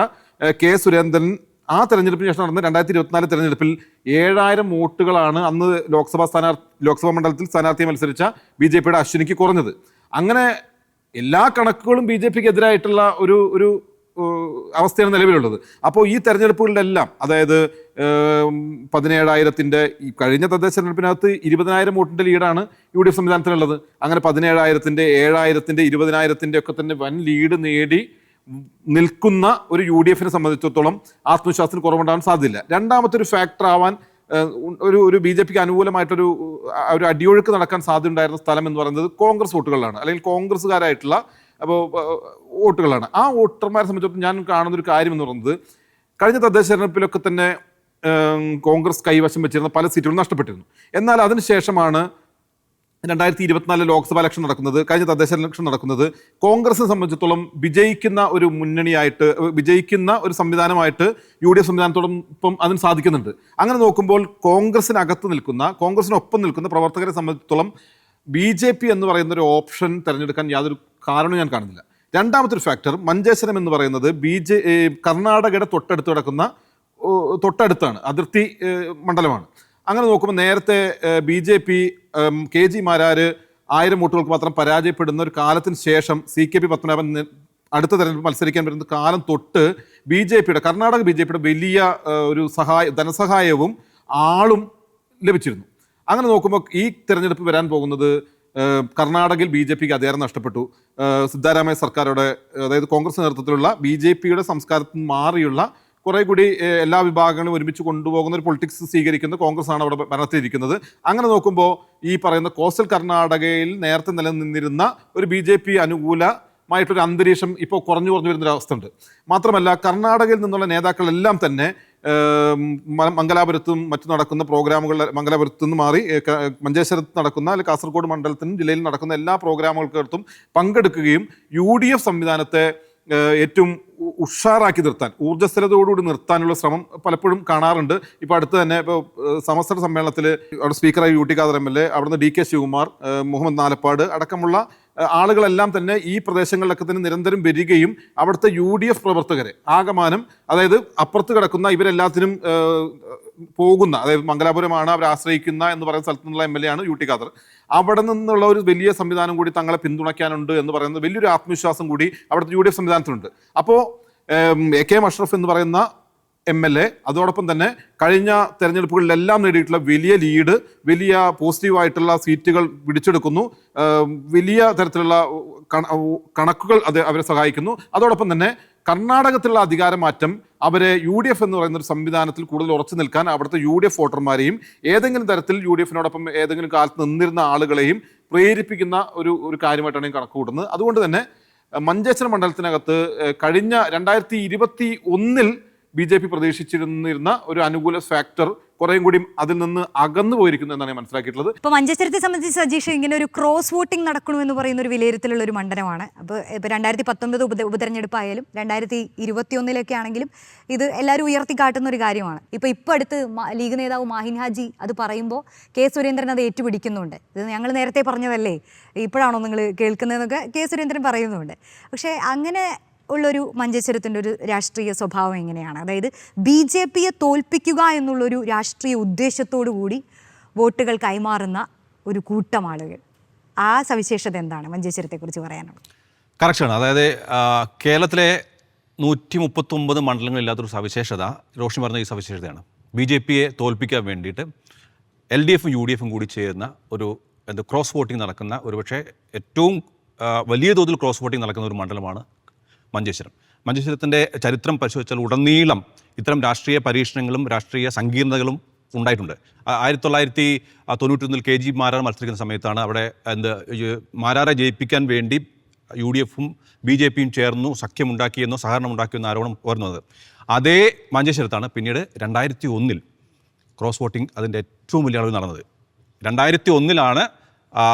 കെ സുരേന്ദ്രൻ ആ തെരഞ്ഞെടുപ്പിന് ശേഷം നടന്ന 2024 തെരഞ്ഞെടുപ്പിൽ 7000 വോട്ടുകളാണ് അന്ന് ലോക്സഭാ മണ്ഡലത്തിൽ സ്ഥാനാർത്ഥിയെ മത്സരിച്ച BJPയുടെ അശ്വിനിക്ക് കുറഞ്ഞത്. അങ്ങനെ എല്ലാ കണക്കുകളും BJPക്ക് എതിരായിട്ടുള്ള ഒരു അവസ്ഥയാണ് നിലവിലുള്ളത്. അപ്പോൾ ഈ തെരഞ്ഞെടുപ്പുകളിലെല്ലാം അതായത് 17,000-ന്റെ കഴിഞ്ഞ തദ്ദേശ തെരഞ്ഞെടുപ്പിനകത്ത് 20,000 വോട്ടിന്റെ ലീഡാണ് UDF സംവിധാനത്തിലുള്ളത്. അങ്ങനെ 17,000-ന്റെ 7,000-ന്റെ 20,000-ന്റെ ഒക്കെ തന്നെ വൻ ലീഡ് നേടി നിൽക്കുന്ന ഒരു UDFനെ സംബന്ധിച്ചിടത്തോളം ആത്മവിശ്വാസത്തിന് കുറവുണ്ടാകാൻ സാധ്യതയില്ല. രണ്ടാമത്തെ ഒരു ഫാക്ടർ ആവാൻ ഒരു BJPക്ക് അനുകൂലമായിട്ടൊരു അടിയൊഴുക്ക് നടക്കാൻ സാധ്യതയുണ്ടായിരുന്ന സ്ഥലം എന്ന് പറയുന്നത് കോൺഗ്രസ് വോട്ടുകളാണ്, അല്ലെങ്കിൽ കോൺഗ്രസ്സുകാരായിട്ടുള്ള വോട്ടുകളാണ്. ആ വോട്ടർമാരെ സംബന്ധിച്ചിടത്തോളം ഞാൻ കാണുന്നൊരു കാര്യം എന്ന് പറയുന്നത് കഴിഞ്ഞ തദ്ദേശ തെരഞ്ഞെടുപ്പിലൊക്കെ തന്നെ കോൺഗ്രസ് കൈവശം വെച്ചിരുന്ന പല സീറ്റുകളും നഷ്ടപ്പെട്ടിരുന്നു. എന്നാൽ അതിനുശേഷമാണ് 2024 ലോക്സഭാ ഇലക്ഷൻ നടക്കുന്നത്, കഴിഞ്ഞ തദ്ദേശ ഇലക്ഷൻ നടക്കുന്നത്. കോൺഗ്രസിനെ സംബന്ധിച്ചിടത്തോളം വിജയിക്കുന്ന ഒരു മുന്നണിയായിട്ട്, വിജയിക്കുന്ന ഒരു സംവിധാനമായിട്ട് UDF സംവിധാനത്തോടൊപ്പം അതിന് സാധിക്കുന്നുണ്ട്. അങ്ങനെ നോക്കുമ്പോൾ കോൺഗ്രസിനൊപ്പം നിൽക്കുന്ന പ്രവർത്തകരെ സംബന്ധിച്ചിടത്തോളം BJP എന്ന് പറയുന്ന ഒരു ഓപ്ഷൻ തിരഞ്ഞെടുക്കാൻ യാതൊരു കാരണവും ഞാൻ കാണുന്നില്ല. രണ്ടാമത്തെ ഒരു ഫാക്ടർ, മഞ്ചേശ്വരം എന്ന് പറയുന്നത് കർണാടകയുടെ തൊട്ടടുത്താണ്, അതിർത്തി മണ്ഡലമാണ്. അങ്ങനെ നോക്കുമ്പോൾ നേരത്തെ BJP KG മാരാര് 1000 വോട്ടുകൾക്ക് മാത്രം പരാജയപ്പെടുന്ന ഒരു കാലത്തിന് ശേഷം CKP പത്മനാഭൻ അടുത്ത തെരഞ്ഞെടുപ്പ് മത്സരിക്കാൻ വരുന്ന കാലം തൊട്ട് കർണാടക BJPയുടെ വലിയ ഒരു ധനസഹായവും ആളും ലഭിച്ചിരുന്നു. അങ്ങനെ നോക്കുമ്പോൾ ഈ തെരഞ്ഞെടുപ്പ് വരാൻ പോകുന്നത് കർണാടകയിൽ BJPക്ക് അധികാരം നഷ്ടപ്പെട്ടു. സിദ്ധാരാമയ്യ സർക്കാരുടെ, അതായത് കോൺഗ്രസ് നേതൃത്വത്തിലുള്ള BJPയുടെ സംസ്കാരത്തിൽ മാറിയുള്ള കുറെ കൂടി എല്ലാ വിഭാഗങ്ങളും ഒരുമിച്ച് കൊണ്ടുപോകുന്ന ഒരു പൊളിറ്റിക്സ് സ്വീകരിക്കുന്ന കോൺഗ്രസ് ആണ് അവിടെ ഭരണത്തിലിരിക്കുന്നത്. അങ്ങനെ നോക്കുമ്പോൾ ഈ പറയുന്ന കോസ്റ്റൽ കർണാടകയിൽ നേരത്തെ നിലനിന്നിരുന്ന ഒരു BJP അനുകൂലമായിട്ടൊരു അന്തരീക്ഷം ഇപ്പോൾ കുറഞ്ഞു വരുന്നൊരു അവസ്ഥ ഉണ്ട്. മാത്രമല്ല കർണാടകയിൽ നിന്നുള്ള നേതാക്കളെല്ലാം തന്നെ മംഗലാപുരത്തും മറ്റും നടക്കുന്ന പ്രോഗ്രാമുകൾ, മംഗലാപുരത്തു നിന്ന് മാറി മഞ്ചേശ്വരത്ത് നടക്കുന്ന അല്ലെങ്കിൽ കാസർഗോഡ് മണ്ഡലത്തിനും ജില്ലയിൽ നടക്കുന്ന എല്ലാ പ്രോഗ്രാമുകൾക്കടുത്തും പങ്കെടുക്കുകയും UDF സംവിധാനത്തെ ഏറ്റവും ഉഷാറാക്കി നിർത്താൻ, ഊർജ്ജസ്വലതയോടുകൂടി നിർത്താനുള്ള ശ്രമം പലപ്പോഴും കാണാറുണ്ട്. ഇപ്പോൾ അടുത്ത് തന്നെ ഇപ്പോൾ സമസ്ത സമ്മേളനത്തിൽ അവിടെ സ്പീക്കറായി UT ഖാദർ MLA, അവിടുന്ന് DK ശിവകുമാർ, മുഹമ്മദ് നാലപ്പാട് അടക്കമുള്ള ആളുകളെല്ലാം തന്നെ ഈ പ്രദേശങ്ങളിലൊക്കെ തന്നെ നിരന്തരം വരികയും അവിടുത്തെ UDF പ്രവർത്തകരെ ആകമാനം, അതായത് അപ്പുറത്ത് കിടക്കുന്ന ഇവരെല്ലാത്തിനും പോകുന്ന, അതായത് മംഗലാപുരമാണ് അവർ ആശ്രയിക്കുന്ന എന്ന് പറയുന്ന സ്ഥലത്തു നിന്നുള്ള MLA ആണ് UT ഖാദർ. അവിടെ നിന്നുള്ള ഒരു വലിയ സംവിധാനം കൂടി തങ്ങളെ പിന്തുണയ്ക്കാനുണ്ട് എന്ന് പറയുന്നത് വലിയൊരു ആത്മവിശ്വാസം കൂടി അവിടുത്തെ UDF സംവിധാനത്തിലുണ്ട്. അപ്പോൾ AK അഷ്റഫ് എന്ന് പറയുന്ന MLA അതോടൊപ്പം തന്നെ കഴിഞ്ഞ തെരഞ്ഞെടുപ്പുകളിലെല്ലാം നേടിയിട്ടുള്ള വലിയ ലീഡ്, വലിയ പോസിറ്റീവായിട്ടുള്ള സീറ്റുകൾ പിടിച്ചെടുക്കുന്നു, വലിയ തരത്തിലുള്ള കണക്കുകൾ അവരെ സഹായിക്കുന്നു. അതോടൊപ്പം തന്നെ കർണാടകത്തിലുള്ള അധികാരമാറ്റം അവരെ UDF എന്ന് പറയുന്ന ഒരു സംവിധാനത്തിൽ കൂടുതൽ ഉറച്ചു നിൽക്കാൻ അവിടുത്തെ UDF വോട്ടർമാരെയും ഏതെങ്കിലും തരത്തിൽ UDF-നോടൊപ്പം ഏതെങ്കിലും കാലത്ത് നിന്നിരുന്ന ആളുകളെയും പ്രേരിപ്പിക്കുന്ന ഒരു കാര്യമായിട്ടാണ് ഞാൻ കണക്ക് കൂട്ടുന്നത്. അതുകൊണ്ട് തന്നെ മഞ്ചേശ്വരം മണ്ഡലത്തിനകത്ത് കഴിഞ്ഞ 2021 BJP പ്രതീക്ഷിച്ചിരുന്ന ഒരു അനുകൂല ഫാക്ടർ കുറേയും കൂടി അതിൽ നിന്ന് അകന്നു പോയിരിക്കുന്നു എന്നാണ് ഞാൻ മനസ്സിലാക്കിയിട്ടുള്ളത്. ഇപ്പോൾ മഞ്ചേശ്വരത്തെ സംബന്ധിച്ച് സജീഷ്, ഇങ്ങനെ ഒരു ക്രോസ് വോട്ടിംഗ് നടക്കണമെന്ന് പറയുന്ന ഒരു വിലയിരുത്തലുള്ള ഒരു മണ്ഡലമാണ്. അപ്പോൾ ഇപ്പോൾ 2019 ഉപതെരഞ്ഞെടുപ്പായാലും 2021 ആണെങ്കിലും ഇത് എല്ലാവരും ഉയർത്തിക്കാട്ടുന്ന ഒരു കാര്യമാണ്. ഇപ്പോൾ അടുത്ത് ലീഗ് നേതാവ് മാഹിൻ ഹാജി അത് പറയുമ്പോൾ K സുരേന്ദ്രൻ അത് ഏറ്റുപിടിക്കുന്നുണ്ട്. ഇത് ഞങ്ങൾ നേരത്തെ പറഞ്ഞതല്ലേ, ഇപ്പോഴാണോ നിങ്ങൾ കേൾക്കുന്നതെന്നൊക്കെ K സുരേന്ദ്രൻ പറയുന്നുണ്ട്. പക്ഷേ അങ്ങനെ ഉള്ളൊരു മഞ്ചേശ്വരത്തിൻ്റെ ഒരു രാഷ്ട്രീയ സ്വഭാവം എങ്ങനെയാണ്? അതായത് BJPയെ തോൽപ്പിക്കുക എന്നുള്ളൊരു രാഷ്ട്രീയ ഉദ്ദേശത്തോടു കൂടി വോട്ടുകൾ കൈമാറുന്ന ഒരു കൂട്ടം ആളുകൾ, ആ സവിശേഷത എന്താണ് മഞ്ചേശ്വരത്തെക്കുറിച്ച് പറയാനുള്ളത്? കറക്ഷനാണ്. അതായത് കേരളത്തിലെ 139 മണ്ഡലങ്ങളില്ലാത്തൊരു സവിശേഷത റോഷൻ പറഞ്ഞ ഈ സവിശേഷതയാണ്. BJPയെ തോൽപ്പിക്കാൻ വേണ്ടിയിട്ട് LDFും UDFും കൂടി ചേരുന്ന ഒരു ക്രോസ് വോട്ടിംഗ് നടക്കുന്ന, ഒരുപക്ഷെ ഏറ്റവും വലിയ തോതിൽ ക്രോസ് വോട്ടിംഗ് നടക്കുന്ന ഒരു മണ്ഡലമാണ് മഞ്ചേശ്വരം. മഞ്ചേശ്വരത്തിൻ്റെ ചരിത്രം പരിശോധിച്ചാൽ ഉടനീളം ഇത്തരം രാഷ്ട്രീയ പരീക്ഷണങ്ങളും രാഷ്ട്രീയ സങ്കീർണതകളും ഉണ്ടായിട്ടുണ്ട്. 1991 KG മാരാർ മത്സരിക്കുന്ന സമയത്താണ് അവിടെ മാരാറെ ജയിപ്പിക്കാൻ വേണ്ടി UDFും BJPയും ചേർന്നു സഖ്യമുണ്ടാക്കിയെന്നോ സഹകരണം ഉണ്ടാക്കിയെന്നോ ആരോപണം വരുന്നത്. അതേ മഞ്ചേശ്വരത്താണ് പിന്നീട് 2001 ക്രോസ് വോട്ടിംഗ് അതിൻ്റെ ഏറ്റവും വലിയ അളവിൽ നടന്നത്. 2001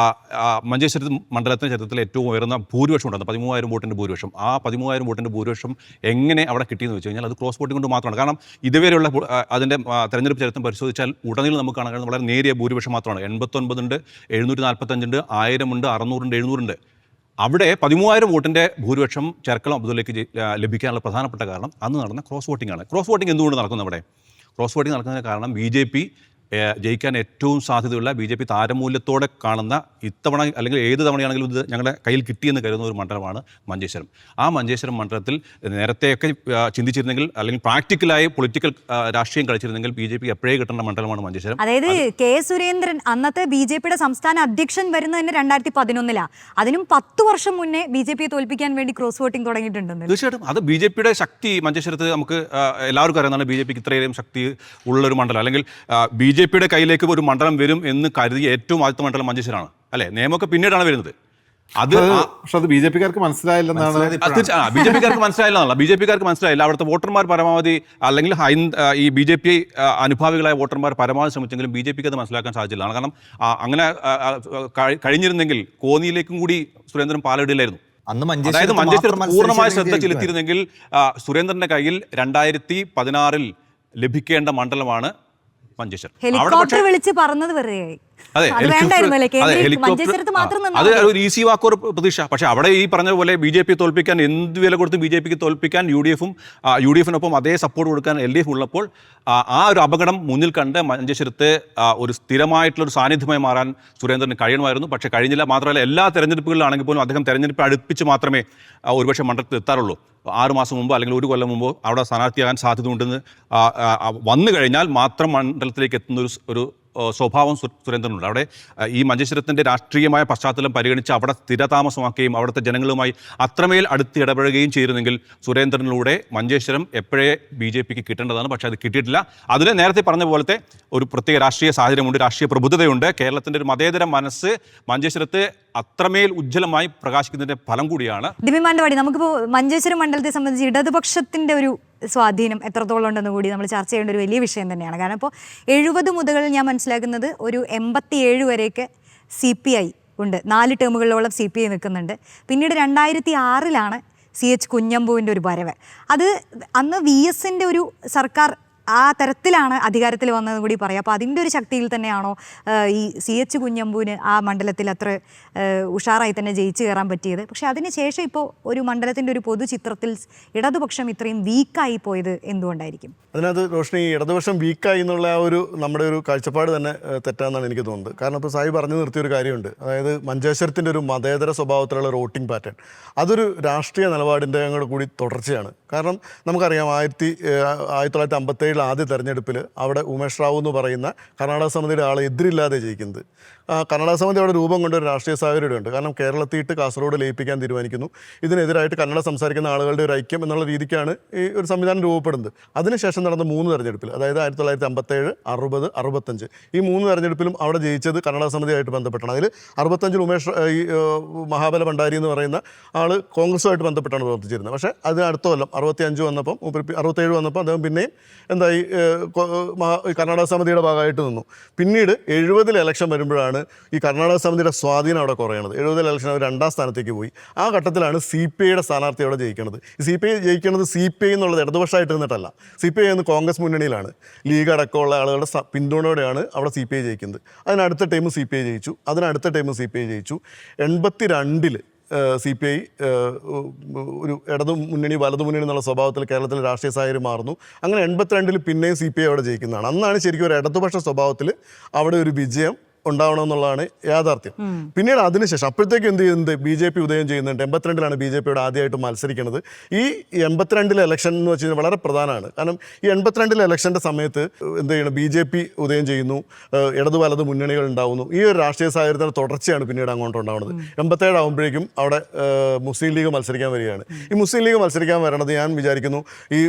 മഞ്ചേശ്വരം മണ്ഡലത്തിൻ്റെ ചരിത്രത്തിൽ ഏറ്റവും ഉയർന്ന ഭൂരിപക്ഷം ഉണ്ടായിരുന്നു, 13,000 വോട്ടിൻ്റെ ഭൂരിപക്ഷം. ആ 13,000 വോട്ടിൻ്റെ ഭൂരിപക്ഷം എങ്ങനെ അവിടെ കിട്ടിയെന്ന് വെച്ച് കഴിഞ്ഞാൽ അത് ക്രോസ് വോട്ടിംഗ് കൊണ്ട് മാത്രമാണ്. കാരണം ഇതുവരെയുള്ള അതിൻ്റെ തെരഞ്ഞെടുപ്പ് ചരിത്രം പരിശോധിച്ചാൽ ഉടനീളം നമുക്ക് കാണാൻ വളരെ നേരിയ ഭൂരിപക്ഷം മാത്രമാണ്. 89 ഉണ്ട്, 745 ഉണ്ട്, 1000 ഉണ്ട്, 600 ഉണ്ട്, 700 ഉണ്ട്. അവിടെ 13,000 വോട്ടിൻ്റെ ഭൂരിപക്ഷം ചെർക്കളം അബ്ദുള്ളയ്ക്ക് ലഭിക്കാനുള്ള പ്രധാനപ്പെട്ട കാരണം അന്ന് നടന്ന ക്രോസ് വോട്ടിംഗ് ആണ്. ക്രോസ് വോട്ടിംഗ് എന്തുകൊണ്ട് നടക്കുന്നു? അവിടെ ക്രോസ് വോട്ടിംഗ് നടക്കുന്നതിന് കാരണം BJP ജയിക്കാൻ ഏറ്റവും സാധ്യതയുള്ള BJP താരമൂല്യത്തോടെ കാണുന്ന ഇത്തവണ അല്ലെങ്കിൽ ഏത് തവണയാണെങ്കിലും ഇത് ഞങ്ങളുടെ കയ്യിൽ കിട്ടിയെന്ന് കരുതുന്ന ഒരു മണ്ഡലമാണ് മഞ്ചേശ്വരം. ആ മഞ്ചേശ്വരം മണ്ഡലത്തിൽ നേരത്തെയൊക്കെ ചിന്തിച്ചിരുന്നെങ്കിൽ അല്ലെങ്കിൽ പ്രാക്ടിക്കലായി പൊളിറ്റിക്കൽ രാഷ്ട്രീയം കളിച്ചിരുന്നെങ്കിൽ BJP എപ്പോഴേ കിട്ടേണ്ട മണ്ഡലമാണ് മഞ്ചേശ്വരം. അതായത് K സുരേന്ദ്രൻ അന്നത്തെ BJPയുടെ സംസ്ഥാന അധ്യക്ഷൻ വരുന്നതിന് 2011 അതിനും 10 വർഷം മുന്നേ BJPയെ തോൽപ്പിക്കാൻ വേണ്ടി ക്രോസ് വോട്ടിംഗ് തുടങ്ങിയിട്ടുണ്ടെന്ന്. തീർച്ചയായിട്ടും അത് BJPയുടെ ശക്തി മഞ്ചേശ്വരത്ത് നമുക്ക് എല്ലാവർക്കും അറിയാവുന്നതാണ്. BJPക്ക് ഇത്രയും ശക്തി ഉള്ളൊരു മണ്ഡലം, അല്ലെങ്കിൽ BJPയുടെ കയ്യിലേക്ക് ഒരു മണ്ഡലം വരും എന്ന് കരുതിയ ഏറ്റവും ആദ്യത്തെ മണ്ഡലം മഞ്ചേശ്വരമാണ്, അല്ലേ? നിയമമൊക്കെ പിന്നീടാണ് വരുന്നത്. പക്ഷെ അത് BJPക്കാർക്ക് മനസ്സിലായില്ലെന്നാണ്. BJPക്കാർക്ക് മനസ്സിലായില്ല. BJPക്കാർക്ക് മനസ്സിലായില്ല. അവിടുത്തെ വോട്ടർമാർ പരമാവധി, അല്ലെങ്കിൽ ഈ BJP അനുഭാവികളായ വോട്ടർമാർ പരമാവധി ശ്രമിച്ചെങ്കിലും BJPക്ക് അത് മനസ്സിലാക്കാൻ സാധിച്ചില്ല. കാരണം അങ്ങനെ കഴിഞ്ഞിരുന്നെങ്കിൽ കോന്നിയിലേക്കും കൂടി സുരേന്ദ്രൻ പാലയിടില്ലായിരുന്നു. അതായത് മഞ്ചേശ്വരത്ത് പൂർണ്ണമായ ശ്രദ്ധ ചെലുത്തിയിരുന്നെങ്കിൽ സുരേന്ദ്രന്റെ കയ്യിൽ 2016 ലഭിക്കേണ്ട മണ്ഡലമാണ് മഞ്ചേശ്വരം. ഹെലികോപ്റ്റർ വിളിച്ച് പറഞ്ഞത് വെറുതെയായി. അതെ, അത് ഒരു ഈസി വാക്കോർ പ്രതീക്ഷ. പക്ഷെ അവിടെ ഈ പറഞ്ഞ പോലെ BJP തോൽപ്പിക്കാൻ എന്ത് വില കൊടുത്ത് BJPക്ക് തോൽപ്പിക്കാൻ UDFിനൊപ്പം അതേ സപ്പോർട്ട് കൊടുക്കാൻ LDF ഉള്ളപ്പോൾ ആ ഒരു അപകടം മുന്നിൽ കണ്ട് മഞ്ചേശ്വരത്ത് ഒരു സ്ഥിരമായിട്ടുള്ളൊരു സാന്നിധ്യമായി മാറാൻ സുരേന്ദ്രന് കഴിയണമായിരുന്നു. പക്ഷേ കഴിഞ്ഞില്ല. മാത്രമല്ല എല്ലാ തെരഞ്ഞെടുപ്പുകളിലാണെങ്കിൽ പോലും അദ്ദേഹം തെരഞ്ഞെടുപ്പ് അടുപ്പിച്ച് മാത്രമേ ഒരുപക്ഷെ മണ്ഡലത്തിൽ എത്താറുള്ളൂ. 6 മാസം മുമ്പോ അല്ലെങ്കിൽ 1 കൊല്ലം മുമ്പോ അവിടെ സ്ഥാനാർത്ഥിയാകാൻ സാധ്യതയുണ്ടെന്ന് വന്നു കഴിഞ്ഞാൽ മാത്രം മണ്ഡലത്തിലേക്ക് എത്തുന്ന ഒരു സ്വഭാവം സുരേന്ദ്രനുണ്ട്. അവിടെ ഈ മഞ്ചേശ്വരത്തിൻ്റെ രാഷ്ട്രീയമായ പശ്ചാത്തലം പരിഗണിച്ച് അവിടെ സ്ഥിരതാമസമാക്കുകയും അവിടുത്തെ ജനങ്ങളുമായി അത്രമേൽ അടുത്ത് ഇടപഴകുകയും ചെയ്തിരുന്നെങ്കിൽ സുരേന്ദ്രനിലൂടെ മഞ്ചേശ്വരം എപ്പോഴേ BJPക്ക് കിട്ടേണ്ടതാണ്. പക്ഷേ അത് കിട്ടിയിട്ടില്ല. അതിൽ നേരത്തെ പറഞ്ഞ പോലത്തെ ഒരു പ്രത്യേക രാഷ്ട്രീയ സാഹചര്യമുണ്ട്, രാഷ്ട്രീയ പ്രബുദ്ധതയുണ്ട്. കേരളത്തിൻ്റെ ഒരു മതേതര മനസ്സ് മഞ്ചേശ്വരത്ത് അത്രമേൽ ഉജ്ജ്വലമായി പ്രകാശിക്കുന്നതിൻ്റെ ഫലം കൂടിയാണ്. ദിബി മാനന്തവാടി, നമുക്കിപ്പോൾ മഞ്ചേശ്വരം മണ്ഡലത്തെ സംബന്ധിച്ച് ഇടതുപക്ഷത്തിൻ്റെ ഒരു സ്വാധീനം എത്രത്തോളം ഉണ്ടെന്ന് കൂടി നമ്മൾ ചർച്ച ചെയ്യേണ്ട ഒരു വലിയ വിഷയം തന്നെയാണ്. കാരണം ഇപ്പോൾ 70 മുതൽ ഞാൻ മനസ്സിലാക്കുന്നത് ഒരു 87 വരെയൊക്കെ CPI ഉണ്ട്, 4 ടേമുകളിലോളം CPI നിൽക്കുന്നുണ്ട്. പിന്നീട് 2006 CH കുഞ്ഞമ്പുവിൻ്റെ ഒരു വരവ്. അത് അന്ന് VSൻ്റെ ഒരു സർക്കാർ ആ തരത്തിലാണ് അധികാരത്തിൽ വന്നതെന്ന് കൂടി പറയാം. അപ്പോൾ അതിൻ്റെ ഒരു ശക്തിയിൽ തന്നെയാണോ ഈ CH കുഞ്ഞമ്പുവിന് ആ മണ്ഡലത്തിൽ അത്ര ഉഷാറായി തന്നെ ജയിച്ചു കയറാൻ പറ്റിയത്? പക്ഷേ അതിനുശേഷം ഇപ്പോൾ ഒരു മണ്ഡലത്തിൻ്റെ ഒരു പൊതുചിത്രത്തിൽ ഇടതുപക്ഷം ഇത്രയും വീക്കായി പോയത് എന്തുകൊണ്ടായിരിക്കും? അതിനകത്ത് റോഷ്നി, ഇടതുപക്ഷം വീക്കായി എന്നുള്ള ആ ഒരു നമ്മുടെ ഒരു കാഴ്ചപ്പാട് തന്നെ തെറ്റാന്നാണ് എനിക്ക് തോന്നുന്നത്. കാരണം ഇപ്പോൾ സായി പറഞ്ഞു നിർത്തിയൊരു കാര്യമുണ്ട്. അതായത് മഞ്ചേശ്വരത്തിൻ്റെ ഒരു മതേതര സ്വഭാവത്തിലുള്ള വോട്ടിംഗ് പാറ്റേൺ, അതൊരു രാഷ്ട്രീയ നിലപാടിൻ്റെ കൂടി തുടർച്ചയാണ്. കാരണം നമുക്കറിയാം 1957 ആദ്യ തെരഞ്ഞെടുപ്പിൽ അവിടെ ഉമേഷ് റാവു എന്ന് പറയുന്ന കർണാടക സമിതിയുടെ ആളെ എതിരില്ലാതെ ജയിക്കുന്നത്. കർണാടക സമിതി അവിടെ രൂപം കൊണ്ട ഒരു രാഷ്ട്രീയ സാഹചര്യമുണ്ട്. കാരണം കേരളത്തിയിട്ട് കാസർഗോഡ് ലയിപ്പിക്കാൻ തീരുമാനിക്കുന്നു. ഇതിനെതിരായിട്ട് കന്നഡ സംസാരിക്കുന്ന ആളുകളുടെ ഒരു ഐക്യം എന്നുള്ള രീതിക്കാണ് ഈ ഒരു സംവിധാനം രൂപപ്പെടുന്നത്. അതിനുശേഷം നടന്ന 3 തെരഞ്ഞെടുപ്പിൽ, അതായത് 1957, 60, 65 ഈ 3 തെരഞ്ഞെടുപ്പിലും അവിടെ ജയിച്ചത് കന്നഡ സമിതിയായിട്ട് ബന്ധപ്പെട്ടാണ്. അതിൽ 65 ഉമേഷ് ഈ മഹാബല ഭണ്ഡാരി എന്ന് പറയുന്ന ആൾ കോൺഗ്രസുമായിട്ട് ബന്ധപ്പെട്ടാണ് പ്രവർത്തിച്ചിരുന്നത്. പക്ഷേ അതിന് അടുത്ത കൊല്ലം 65 വന്നപ്പം 67 വന്നപ്പോൾ അദ്ദേഹം പിന്നെയും എന്തായി കർണാടക സമിതിയുടെ ഭാഗമായിട്ട് നിന്നു. പിന്നീട് 70 ഇലക്ഷൻ വരുമ്പോഴാണ് ഈ കർണാടക സമിതിയുടെ സ്വാധീനം അവിടെ കുറയണത്. 70 ഇലക്ഷൻ അവർ 2ാം സ്ഥാനത്തേക്ക് പോയി. ആ ഘട്ടത്തിലാണ് CPIയുടെ സ്ഥാനാർത്ഥി അവിടെ ജയിക്കുന്നത്. ഈ CPI ജയിക്കുന്നത് CPI എന്നുള്ളത് ഇടതുപക്ഷമായിട്ട് നിന്നിട്ടല്ല. CPI എന്ന് കോൺഗ്രസ് മുന്നണിയിലാണ്. ലീഗ് അടക്കമുള്ള ആളുകളുടെ പിന്തുണയോടെയാണ് അവിടെ CPI ജയിക്കുന്നത്. അതിനടുത്ത ടൈം CPI ജയിച്ചു, അതിനടുത്ത ടൈം CPI ജയിച്ചു. 82 CPI ഒരു ഇടതു മുന്നണി വലതു മുന്നണി എന്നുള്ള സ്വഭാവത്തിൽ കേരളത്തിലെ രാഷ്ട്രീയ സാഹചര്യം മാറുന്നു. അങ്ങനെ 82 പിന്നെയും CPI അവിടെ ജയിക്കുന്നതാണ്. അന്നാണ് ശരിക്കും ഒരു ഇടതുപക്ഷ സ്വഭാവത്തിൽ അവിടെ ഒരു വിജയം ഉണ്ടാവണമെന്നുള്ളതാണ് യാഥാർത്ഥ്യം. പിന്നീട് അതിനുശേഷം അപ്പോഴത്തേക്ക് എന്ത് ചെയ്യുന്നത്, BJP ഉദയം ചെയ്യുന്നുണ്ട്. 82 BJPയോട് ആദ്യമായിട്ട് മത്സരിക്കുന്നത്. ഈ 82 ഇലക്ഷൻ എന്ന് വെച്ച് കഴിഞ്ഞാൽ വളരെ പ്രധാനമാണ്. കാരണം ഈ 82 ഇലക്ഷൻ്റെ സമയത്ത് എന്ത് ചെയ്യണം, BJP ഉദയം ചെയ്യുന്നു, ഇടതു വലത് മുന്നണികൾ ഉണ്ടാവുന്നു. ഈ ഒരു രാഷ്ട്രീയ സാഹചര്യത്തിൻ്റെ തുടർച്ചയാണ് പിന്നീട് അങ്ങോട്ട് ഉണ്ടാവുന്നത്. 87 ആകുമ്പോഴേക്കും അവിടെ മുസ്ലിം ലീഗ് മത്സരിക്കാൻ വരികയാണ്. ഈ മുസ്ലിം ലീഗ് മത്സരിക്കാൻ വരണത് ഞാൻ വിചാരിക്കുന്നു ഈ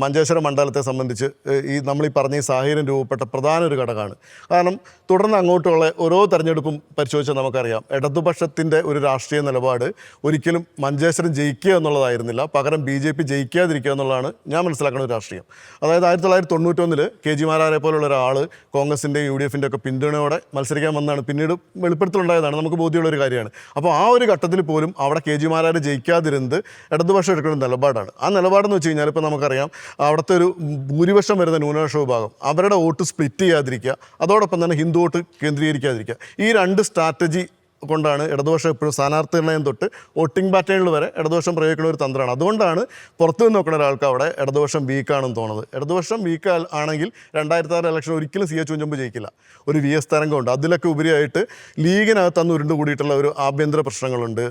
മഞ്ചേശ്വരം മണ്ഡലത്തെ സംബന്ധിച്ച് ഈ നമ്മളീ പറഞ്ഞ ഈ സാഹചര്യം രൂപപ്പെട്ട പ്രധാന ഒരു ഘടകമാണ്. കാരണം തുടർന്ന് അങ്ങോട്ടുള്ള ഓരോ തെരഞ്ഞെടുപ്പും പരിശോധിച്ചാൽ നമുക്കറിയാം ഇടതുപക്ഷത്തിൻ്റെ ഒരു രാഷ്ട്രീയ നിലപാട് ഒരിക്കലും മഞ്ചേശ്വരം ജയിക്കുക എന്നുള്ളതായിരുന്നില്ല, പകരം BJP ജയിക്കാതിരിക്കുക എന്നുള്ളതാണ് ഞാൻ മനസ്സിലാക്കുന്ന ഒരു രാഷ്ട്രീയം. അതായത് 1991 KG മാരാരെ പോലുള്ള ഒരാൾ കോൺഗ്രസിൻ്റെയും UDFൻ്റെ ഒക്കെ പിന്തുണയോടെ മത്സരിക്കാൻ വന്നതാണ്. പിന്നീട് വെളിപ്പെടുത്തലുണ്ടായതാണ്, നമുക്ക് ബോധ്യമുള്ള ഒരു കാര്യമാണ്. അപ്പോൾ ആ ഒരു ഘട്ടത്തിൽ പോലും അവിടെ KG മാരാർ ജയിക്കാതിരുന്നത് ഇടതുപക്ഷം എടുക്കുന്ന നിലപാടാണ്. ആ നിലപാടെന്ന് വെച്ച് കഴിഞ്ഞാൽ ഇപ്പോൾ നമുക്കറിയാം അവിടുത്തെ ഒരു ഭൂരിപക്ഷം വരുന്ന ന്യൂനപക്ഷ വിഭാഗം അവരുടെ വോട്ട് സ്പ്ലിറ്റ് ചെയ്യാതിരിക്കുക, അതോടൊപ്പം തന്നെ ഹിന്ദു വോട്ട് കേന്ദ്രീകരിക്കാതിരിക്കുക. ഈ 2 സ്ട്രാറ്റജി കൊണ്ടാണ് ഇടതുപക്ഷം എപ്പോഴും സ്ഥാനാർത്ഥി നിർണയം തൊട്ട് വോട്ടിംഗ് പാറ്റേണിൽ വരെ ഇടതുപക്ഷം പ്രയോഗിക്കുന്ന ഒരു തന്ത്രമാണ്. അതുകൊണ്ടാണ് പുറത്തു നിന്ന് നോക്കുന്ന ഒരാൾക്ക് അവിടെ ഇടതുപക്ഷം വീക്കാണെന്ന് തോന്നുന്നത്. ഇടതുപക്ഷം വീക്ക് ആണെങ്കിൽ 2006 ഇലക്ഷൻ ഒരിക്കലും CH കുഞ്ഞമ്പു ജയിക്കില്ല. ഒരു VS തരംഗമുണ്ട്. അതിലൊക്കെ ഉപരിയായിട്ട് ലീഗിനകത്ത് അന്ന് ഉരുണ്ട് കൂടിയിട്ടുള്ള ഒരു ആഭ്യന്തര പ്രശ്നങ്ങളുണ്ട്.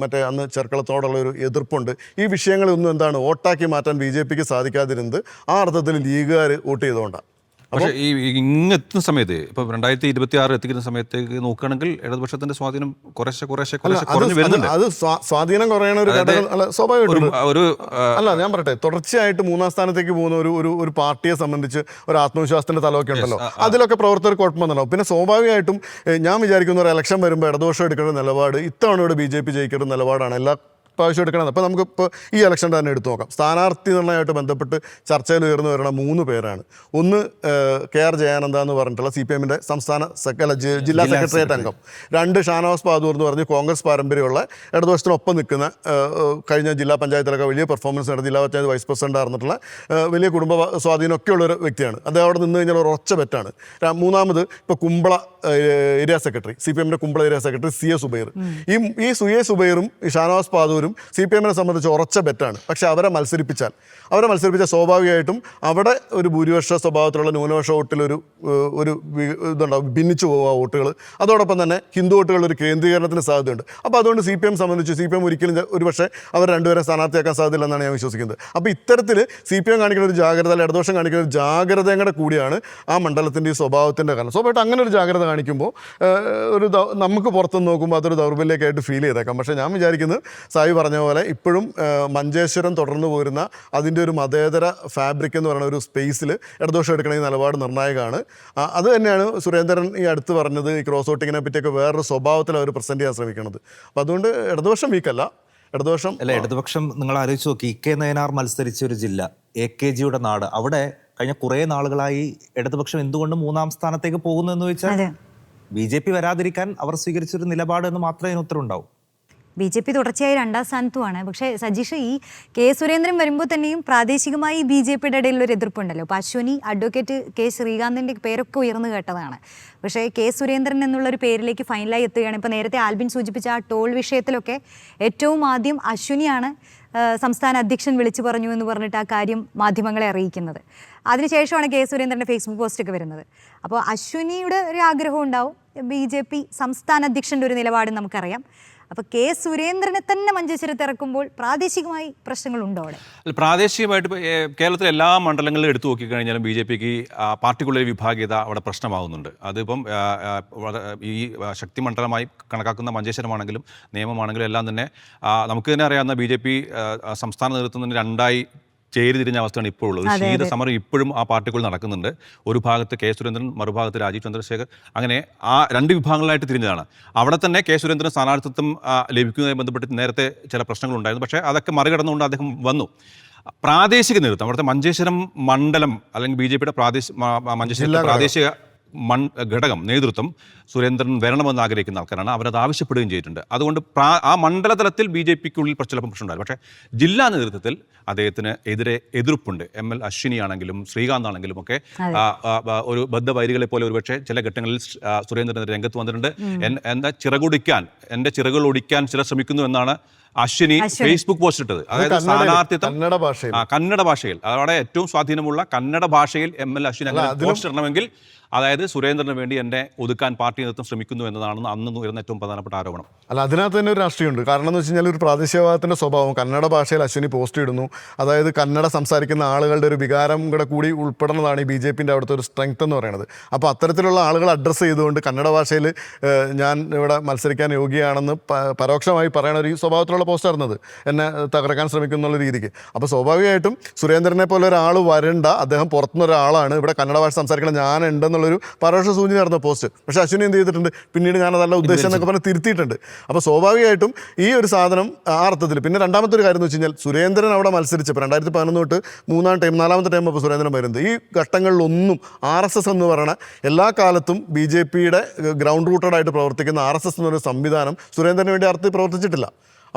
മറ്റേ അന്ന് ചെർക്കളത്തോടുള്ള ഒരു എതിർപ്പുണ്ട്. ഈ വിഷയങ്ങളൊന്നും എന്താണ് വോട്ടാക്കി മാറ്റാൻ BJPക്ക് സാധിക്കാതിരുന്നത് ആ അർത്ഥത്തിൽ ലീഗുകാർ വോട്ട് ചെയ്തുകൊണ്ടാണ്. പക്ഷേ ഈ ഇങ്ങെത്തുന്ന സമയത്ത് ഇപ്പോൾ 2026 എത്തിക്കുന്ന സമയത്തേക്ക് നോക്കുകയാണെങ്കിൽ ഇടതുപക്ഷത്തിന്റെ സ്വാധീനം കുറേശ്ശെ കുറഞ്ഞു വരുന്നുണ്ട്. അത് സ്വാധീനം കുറയണ ഒരു ഘടകം സ്വാഭാവികമായിട്ടും അല്ല. ഞാൻ പറയട്ടെ, തുടർച്ചയായിട്ട് 3ാം സ്ഥാനത്തേക്ക് പോകുന്ന ഒരു പാർട്ടിയെ സംബന്ധിച്ച് ഒരു ആത്മവിശ്വാസത്തിന്റെ തലമൊക്കെ ഉണ്ടല്ലോ, അതിലൊക്കെ പ്രവർത്തകർ കുഴപ്പമൊന്നുണ്ടാവും. പിന്നെ സ്വാഭാവികമായിട്ടും ഞാൻ വിചാരിക്കുന്ന ഒരു ഇലക്ഷൻ വരുമ്പോൾ ഇടതുപക്ഷം എടുക്കുന്ന നിലപാട് ഇത്തവണ ഇവിടെ BJP ജയിക്കുന്ന നിലപാടാണ് എല്ലാ പ്രാവശ്യം എടുക്കണം. അപ്പോൾ നമുക്കിപ്പോൾ ഈ ഇലക്ഷൻ തന്നെ എടുത്തു നോക്കാം. സ്ഥാനാർത്ഥി നിർണ്ണയമായിട്ട് ബന്ധപ്പെട്ട് ചർച്ചയിൽ ഉയർന്നു വരുന്ന 3 പേരാണ്. ഒന്ന് KR ജയാനന്ദ എന്ന് പറഞ്ഞിട്ടുള്ള CPMൻ്റെ സംസ്ഥാന ജില്ലാ സെക്രട്ടേറിയറ്റ് അംഗം. 2 ഷാനവാസ് പാദൂർ എന്ന് പറഞ്ഞ് കോൺഗ്രസ് പാരമ്പര്യമുള്ള ഇടതുപക്ഷത്തിനൊപ്പം നിൽക്കുന്ന കഴിഞ്ഞ ജില്ലാ പഞ്ചായത്തിലൊക്കെ വലിയ പെർഫോമൻസ് നടത്തി ജില്ലാ പഞ്ചായത്ത് വൈസ് പ്രസിഡന്റ് ആയിരുന്നിട്ടുള്ള വലിയ കുടുംബ സ്വാധീനമൊക്കെ ഉള്ളൊരു വ്യക്തിയാണ്. അദ്ദേഹം അവിടെ നിന്ന് കഴിഞ്ഞാൽ ഒരു ഉറച്ച ബെറ്റാണ്. 3ാമത് ഇപ്പോൾ കുമ്പള ഏരിയ സെക്രട്ടറി, CPMൻ്റെ Kumbla area secretary CA Subair. ഈ CA സുബൈറും ഈ ഷാനവാസ് പാദൂരും CPMനെ സംബന്ധിച്ച് ഉറച്ച ബെറ്റാണ്. പക്ഷെ അവരെ മത്സരിപ്പിച്ചാൽ സ്വാഭാവികമായിട്ടും അവിടെ ഒരു ഭൂരിപക്ഷ സ്വഭാവത്തിലുള്ള ന്യൂനപക്ഷ വോട്ടിലൊരു ഇതുണ്ടാവും, ഭിന്നിച്ചു പോവുക വോട്ടുകൾ. അതോടൊപ്പം തന്നെ ഹിന്ദു വോട്ടുകളുടെ ഒരു കേന്ദ്രീകരണത്തിന് സാധ്യതയുണ്ട്. അപ്പോൾ അതുകൊണ്ട് CPM സംബന്ധിച്ച് CPM ഒരിക്കലും ഒരു പക്ഷേ അവർ രണ്ടുപേരെ സ്ഥാനാർത്ഥിയാക്കാൻ സാധ്യതയില്ലെന്നാണ് ഞാൻ വിശ്വസിക്കുന്നത്. അപ്പോൾ ഇത്തരത്തിൽ CPM കാണിക്കുന്ന ഒരു ജാഗ്രത, ഇടതുപക്ഷം കാണിക്കുന്ന ഒരു ജാഗ്രതയും കൂടെ കൂടിയാണ് ആ മണ്ഡലത്തിൻ്റെ ഈ സ്വഭാവത്തിൻ്റെ കാരണം. സ്വാഭാവികമായിട്ട് അങ്ങനെ ഒരു ജാഗ്രത കാണിക്കുമ്പോൾ നമുക്ക് പുറത്തുനിന്ന് നോക്കുമ്പോൾ അതൊരു ദൗർബല്യമൊക്കെയായിട്ട് ഫീൽ ചെയ്തേക്കാം. പക്ഷേ ഞാൻ വിചാരിക്കുന്നത് സായി പറഞ്ഞ പോലെ ഇപ്പോഴും മഞ്ചേശ്വരം തുടർന്നു പോരുന്ന അതിൻ്റെ ഒരു മതേതര ഫാബ്രിക് എന്ന് പറയുന്ന ഒരു സ്പേസിൽ ഇടതുപക്ഷം എടുക്കുന്ന ഈ നിലപാട് നിർണായകമാണ്. അത് തന്നെയാണ് സുരേന്ദ്രൻ ഈ അടുത്ത് പറഞ്ഞത്, ഈ ക്രോസ് വോട്ടിങ്ങിനെ പറ്റിയൊക്കെ വേറൊരു സ്വഭാവത്തിൽ അവർ പ്രസൻറ്റ് ചെയ്യാൻ ശ്രമിക്കുന്നത്. അപ്പോൾ അതുകൊണ്ട് ഇടതുപക്ഷം വീക്കല്ല, ഇടതുപക്ഷം അല്ല, ഇടതുപക്ഷം നിങ്ങൾ ആലോചിച്ച് നോക്കി, കെ നയനാർ മത്സരിച്ച ഒരു ജില്ല, AKGയുടെ നാട്, അവിടെ കഴിഞ്ഞ കുറേ നാളുകളായി ഇടതുപക്ഷം എന്തുകൊണ്ട് 3-ാം സ്ഥാനത്തേക്ക് പോകുന്നു എന്ന് ചോദിച്ചാൽ BJP വരാതിരിക്കാൻ അവർ സ്വീകരിച്ചൊരു നിലപാട് എന്ന് മാത്രമേ അതിന് ഉത്തരവുണ്ടാവും. BJP തുടർച്ചയായി 2ാം സ്ഥാനത്തുമാണ്. പക്ഷേ സജീഷ്, ഈ കെ സുരേന്ദ്രൻ വരുമ്പോൾ തന്നെയും പ്രാദേശികമായി BJPയുടെ ഇടയിലൊരു എതിർപ്പുണ്ടല്ലോ. ഇപ്പോൾ അശ്വനി, അഡ്വക്കേറ്റ് കെ ശ്രീകാന്തിൻ്റെ പേരൊക്കെ ഉയർന്നു കേട്ടതാണ്. പക്ഷേ കെ സുരേന്ദ്രൻ എന്നുള്ളൊരു പേരിലേക്ക് ഫൈനലായി എത്തുകയാണ്. ഇപ്പോൾ നേരത്തെ ആൽബിൻ സൂചിപ്പിച്ച ആ ടോൾ വിഷയത്തിലൊക്കെ ഏറ്റവും ആദ്യം അശ്വനിയാണ് സംസ്ഥാന അധ്യക്ഷൻ വിളിച്ചു പറഞ്ഞു എന്ന് പറഞ്ഞിട്ട് ആ കാര്യം മാധ്യമങ്ങളെ അറിയിക്കുന്നത്. അതിനുശേഷമാണ് കെ സുരേന്ദ്രൻ്റെ ഫേസ്ബുക്ക് പോസ്റ്റൊക്കെ വരുന്നത്. അപ്പോൾ അശ്വനിയുടെ ഒരു ആഗ്രഹം ഉണ്ടാവും, BJP സംസ്ഥാന അധ്യക്ഷൻ്റെ ഒരു നിലപാട് നമുക്കറിയാം. അപ്പോൾ കെ സുരേന്ദ്രനെ തന്നെ മഞ്ചേശ്വരത്ത് ഇറക്കുമ്പോൾ പ്രാദേശികമായി പ്രശ്നങ്ങളുണ്ടോ അവിടെ? പ്രാദേശികമായിട്ട് ഇപ്പോൾ കേരളത്തിലെ എല്ലാ മണ്ഡലങ്ങളിലും എടുത്തു നോക്കിക്കഴിഞ്ഞാലും BJPക്ക് പാർട്ടിക്കുള്ള വിഭാഗീയത അവിടെ പ്രശ്നമാകുന്നുണ്ട്. അതിപ്പം ഈ ശക്തി മണ്ഡലമായി കണക്കാക്കുന്ന മഞ്ചേശ്വരമാണെങ്കിലും നിയമമാണെങ്കിലും എല്ലാം തന്നെ നമുക്ക് തന്നെ അറിയാവുന്ന BJP സംസ്ഥാന നേതൃത്വം തന്നെ രണ്ടായി ചേരിതിരിഞ്ഞ അവസ്ഥയാണ് ഇപ്പോൾ ഉള്ളത്. ശീത സമരം ഇപ്പോഴും ആ പാർട്ടിക്കുള്ളിൽ നടക്കുന്നുണ്ട്. ഒരു ഭാഗത്ത് കെ സുരേന്ദ്രൻ, മറുഭാഗത്ത് രാജീവ് ചന്ദ്രശേഖർ, അങ്ങനെ ആ 2 വിഭാഗങ്ങളായിട്ട് തിരിഞ്ഞതാണ്. അവിടെ തന്നെ കെ സുരേന്ദ്രൻ സ്ഥാനാർത്ഥിത്വം ലഭിക്കുന്നതുമായി ബന്ധപ്പെട്ട് നേരത്തെ ചില പ്രശ്നങ്ങളുണ്ടായിരുന്നു. പക്ഷേ അതൊക്കെ മറികടന്നുകൊണ്ട് അദ്ദേഹം വന്നു. പ്രാദേശിക നേതൃത്വം, അവിടുത്തെ മഞ്ചേശ്വരം മണ്ഡലം അല്ലെങ്കിൽ BJPയുടെ മഞ്ചേശ്വരം പ്രാദേശിക ഘടകം നേതൃത്വം സുരേന്ദ്രൻ വരണമെന്ന് ആഗ്രഹിക്കുന്ന ആൾക്കാരാണ്. അവരത് ആവശ്യപ്പെടുകയും ചെയ്തിട്ടുണ്ട്. അതുകൊണ്ട് ആ മണ്ഡലതലത്തിൽ BJPക്കുള്ളിൽ ചിലപ്പോൾ പ്രശ്നമുണ്ടായിരുന്നു. പക്ഷേ ജില്ലാ നേതൃത്വത്തിൽ അദ്ദേഹത്തിന് എതിർപ്പുണ്ട്. ML അശ്വിനി ആണെങ്കിലും ശ്രീകാന്ത് ആണെങ്കിലും ഒക്കെ ഒരു ബദ്ധവൈരികളെ പോലെ ഒരുപക്ഷെ ചില ഘട്ടങ്ങളിൽ സുരേന്ദ്രനെതിരെ രംഗത്ത് വന്നിട്ടുണ്ട്. എൻ്റെ ചിറകുകൾ ഒടിക്കാൻ ചിലർ ശ്രമിക്കുന്നു എന്നാണ് അശ്വിനി ഫേസ്ബുക്ക് പോസ്റ്റ് ഇട്ടത്. അതായത് സ്ഥാനാർത്ഥിത്വം കന്നഡ ഭാഷയിൽ, അതോടെ ഏറ്റവും സ്വാധീനമുള്ള കന്നഡ ഭാഷയിൽ ML അശ്വിനി അങ്ങനെ പോസ്റ്റ് ഇടണമെങ്കിൽ അതായത് സുരേന്ദ്രന് വേണ്ടി എന്നെ ഒതുക്കാൻ പാർട്ടി നേതൃത്വം ശ്രമിക്കുന്നു എന്നതാണ് അന്ന് ഉയർന്ന ഏറ്റവും പ്രധാനപ്പെട്ട ആരോപണം. അല്ല, അതിനകത്ത് തന്നെ ഒരു രാഷ്ട്രീയമുണ്ട്. കാരണം എന്ന് വെച്ച് കഴിഞ്ഞാൽ ഒരു പ്രാദേശികവാദത്തിൻ്റെ സ്വഭാവം, കന്നഡ ഭാഷയിൽ അശ്വിനി പോസ്റ്റ് ഇടുന്നു. അതായത് കന്നഡ സംസാരിക്കുന്ന ആളുകളുടെ ഒരു വികാരം കൂടി ഉൾപ്പെടുന്നതാണ് ഈ BJPൻ്റെ അവിടുത്തെ ഒരു സ്ട്രെങ്ത് എന്ന് പറയുന്നത്. അപ്പോൾ അത്തരത്തിലുള്ള ആളുകൾ അഡ്രസ്സ് ചെയ്തുകൊണ്ട് കന്നഡ ഭാഷയിൽ ഞാൻ ഇവിടെ മത്സരിക്കാൻ യോഗ്യയാണെന്ന് പരോക്ഷമായി പറയുന്ന ഒരു സ്വഭാവത്തിലുള്ള പോസ്റ്റ് ഇടുന്നത് എന്നെ തകർക്കാൻ ശ്രമിക്കുന്നുള്ള രീതിക്ക്. അപ്പോൾ സ്വാഭാവികമായിട്ടും സുരേന്ദ്രനെ പോലെ ഒരാൾ വരണ്ട, അദ്ദേഹം പുറത്തുനിന്നൊരാളാണ്, ഇവിടെ കന്നഡ ഭാഷ സംസാരിക്കണം ഞാനുണ്ടെന്നുള്ളൊരു പരോക്ഷ സൂചന നടന്ന പോസ്റ്റ്. പക്ഷേ അശ്വിനി എന്ത് ചെയ്തിട്ടുണ്ട്, പിന്നീട് ഞാനതല്ല ഉദ്ദേശം എന്നൊക്കെ പറഞ്ഞ് തിരുത്തിയിട്ടുണ്ട്. അപ്പോൾ സ്വാഭാവികമായിട്ടും ഈ ഒരു സാധനം ആ അർത്ഥത്തിൽ. പിന്നെ രണ്ടാമത്തെ ഒരു കാര്യം എന്ന് വെച്ച് കഴിഞ്ഞാൽ സുരേന്ദ്രൻ അവിടെ മത്സരിച്ചപ്പോൾ 2011 തൊട്ട് 3-ാം ടൈം 4-ാമത്തെ ടൈം അപ്പോൾ സുരേന്ദ്രൻ വരുന്നത്. ഈ ഘട്ടങ്ങളിലൊന്നും RSS എന്ന് പറയുന്ന എല്ലാ കാലത്തും BJPയുടെ ഗ്രൗണ്ട് റൂട്ടഡായിട്ട് പ്രവർത്തിക്കുന്ന RSS എന്നൊരു സംവിധാനം സുരേന്ദ്രന് വേണ്ടി അർത്ഥത്തിൽ പ്രവർത്തിച്ചിട്ടില്ല.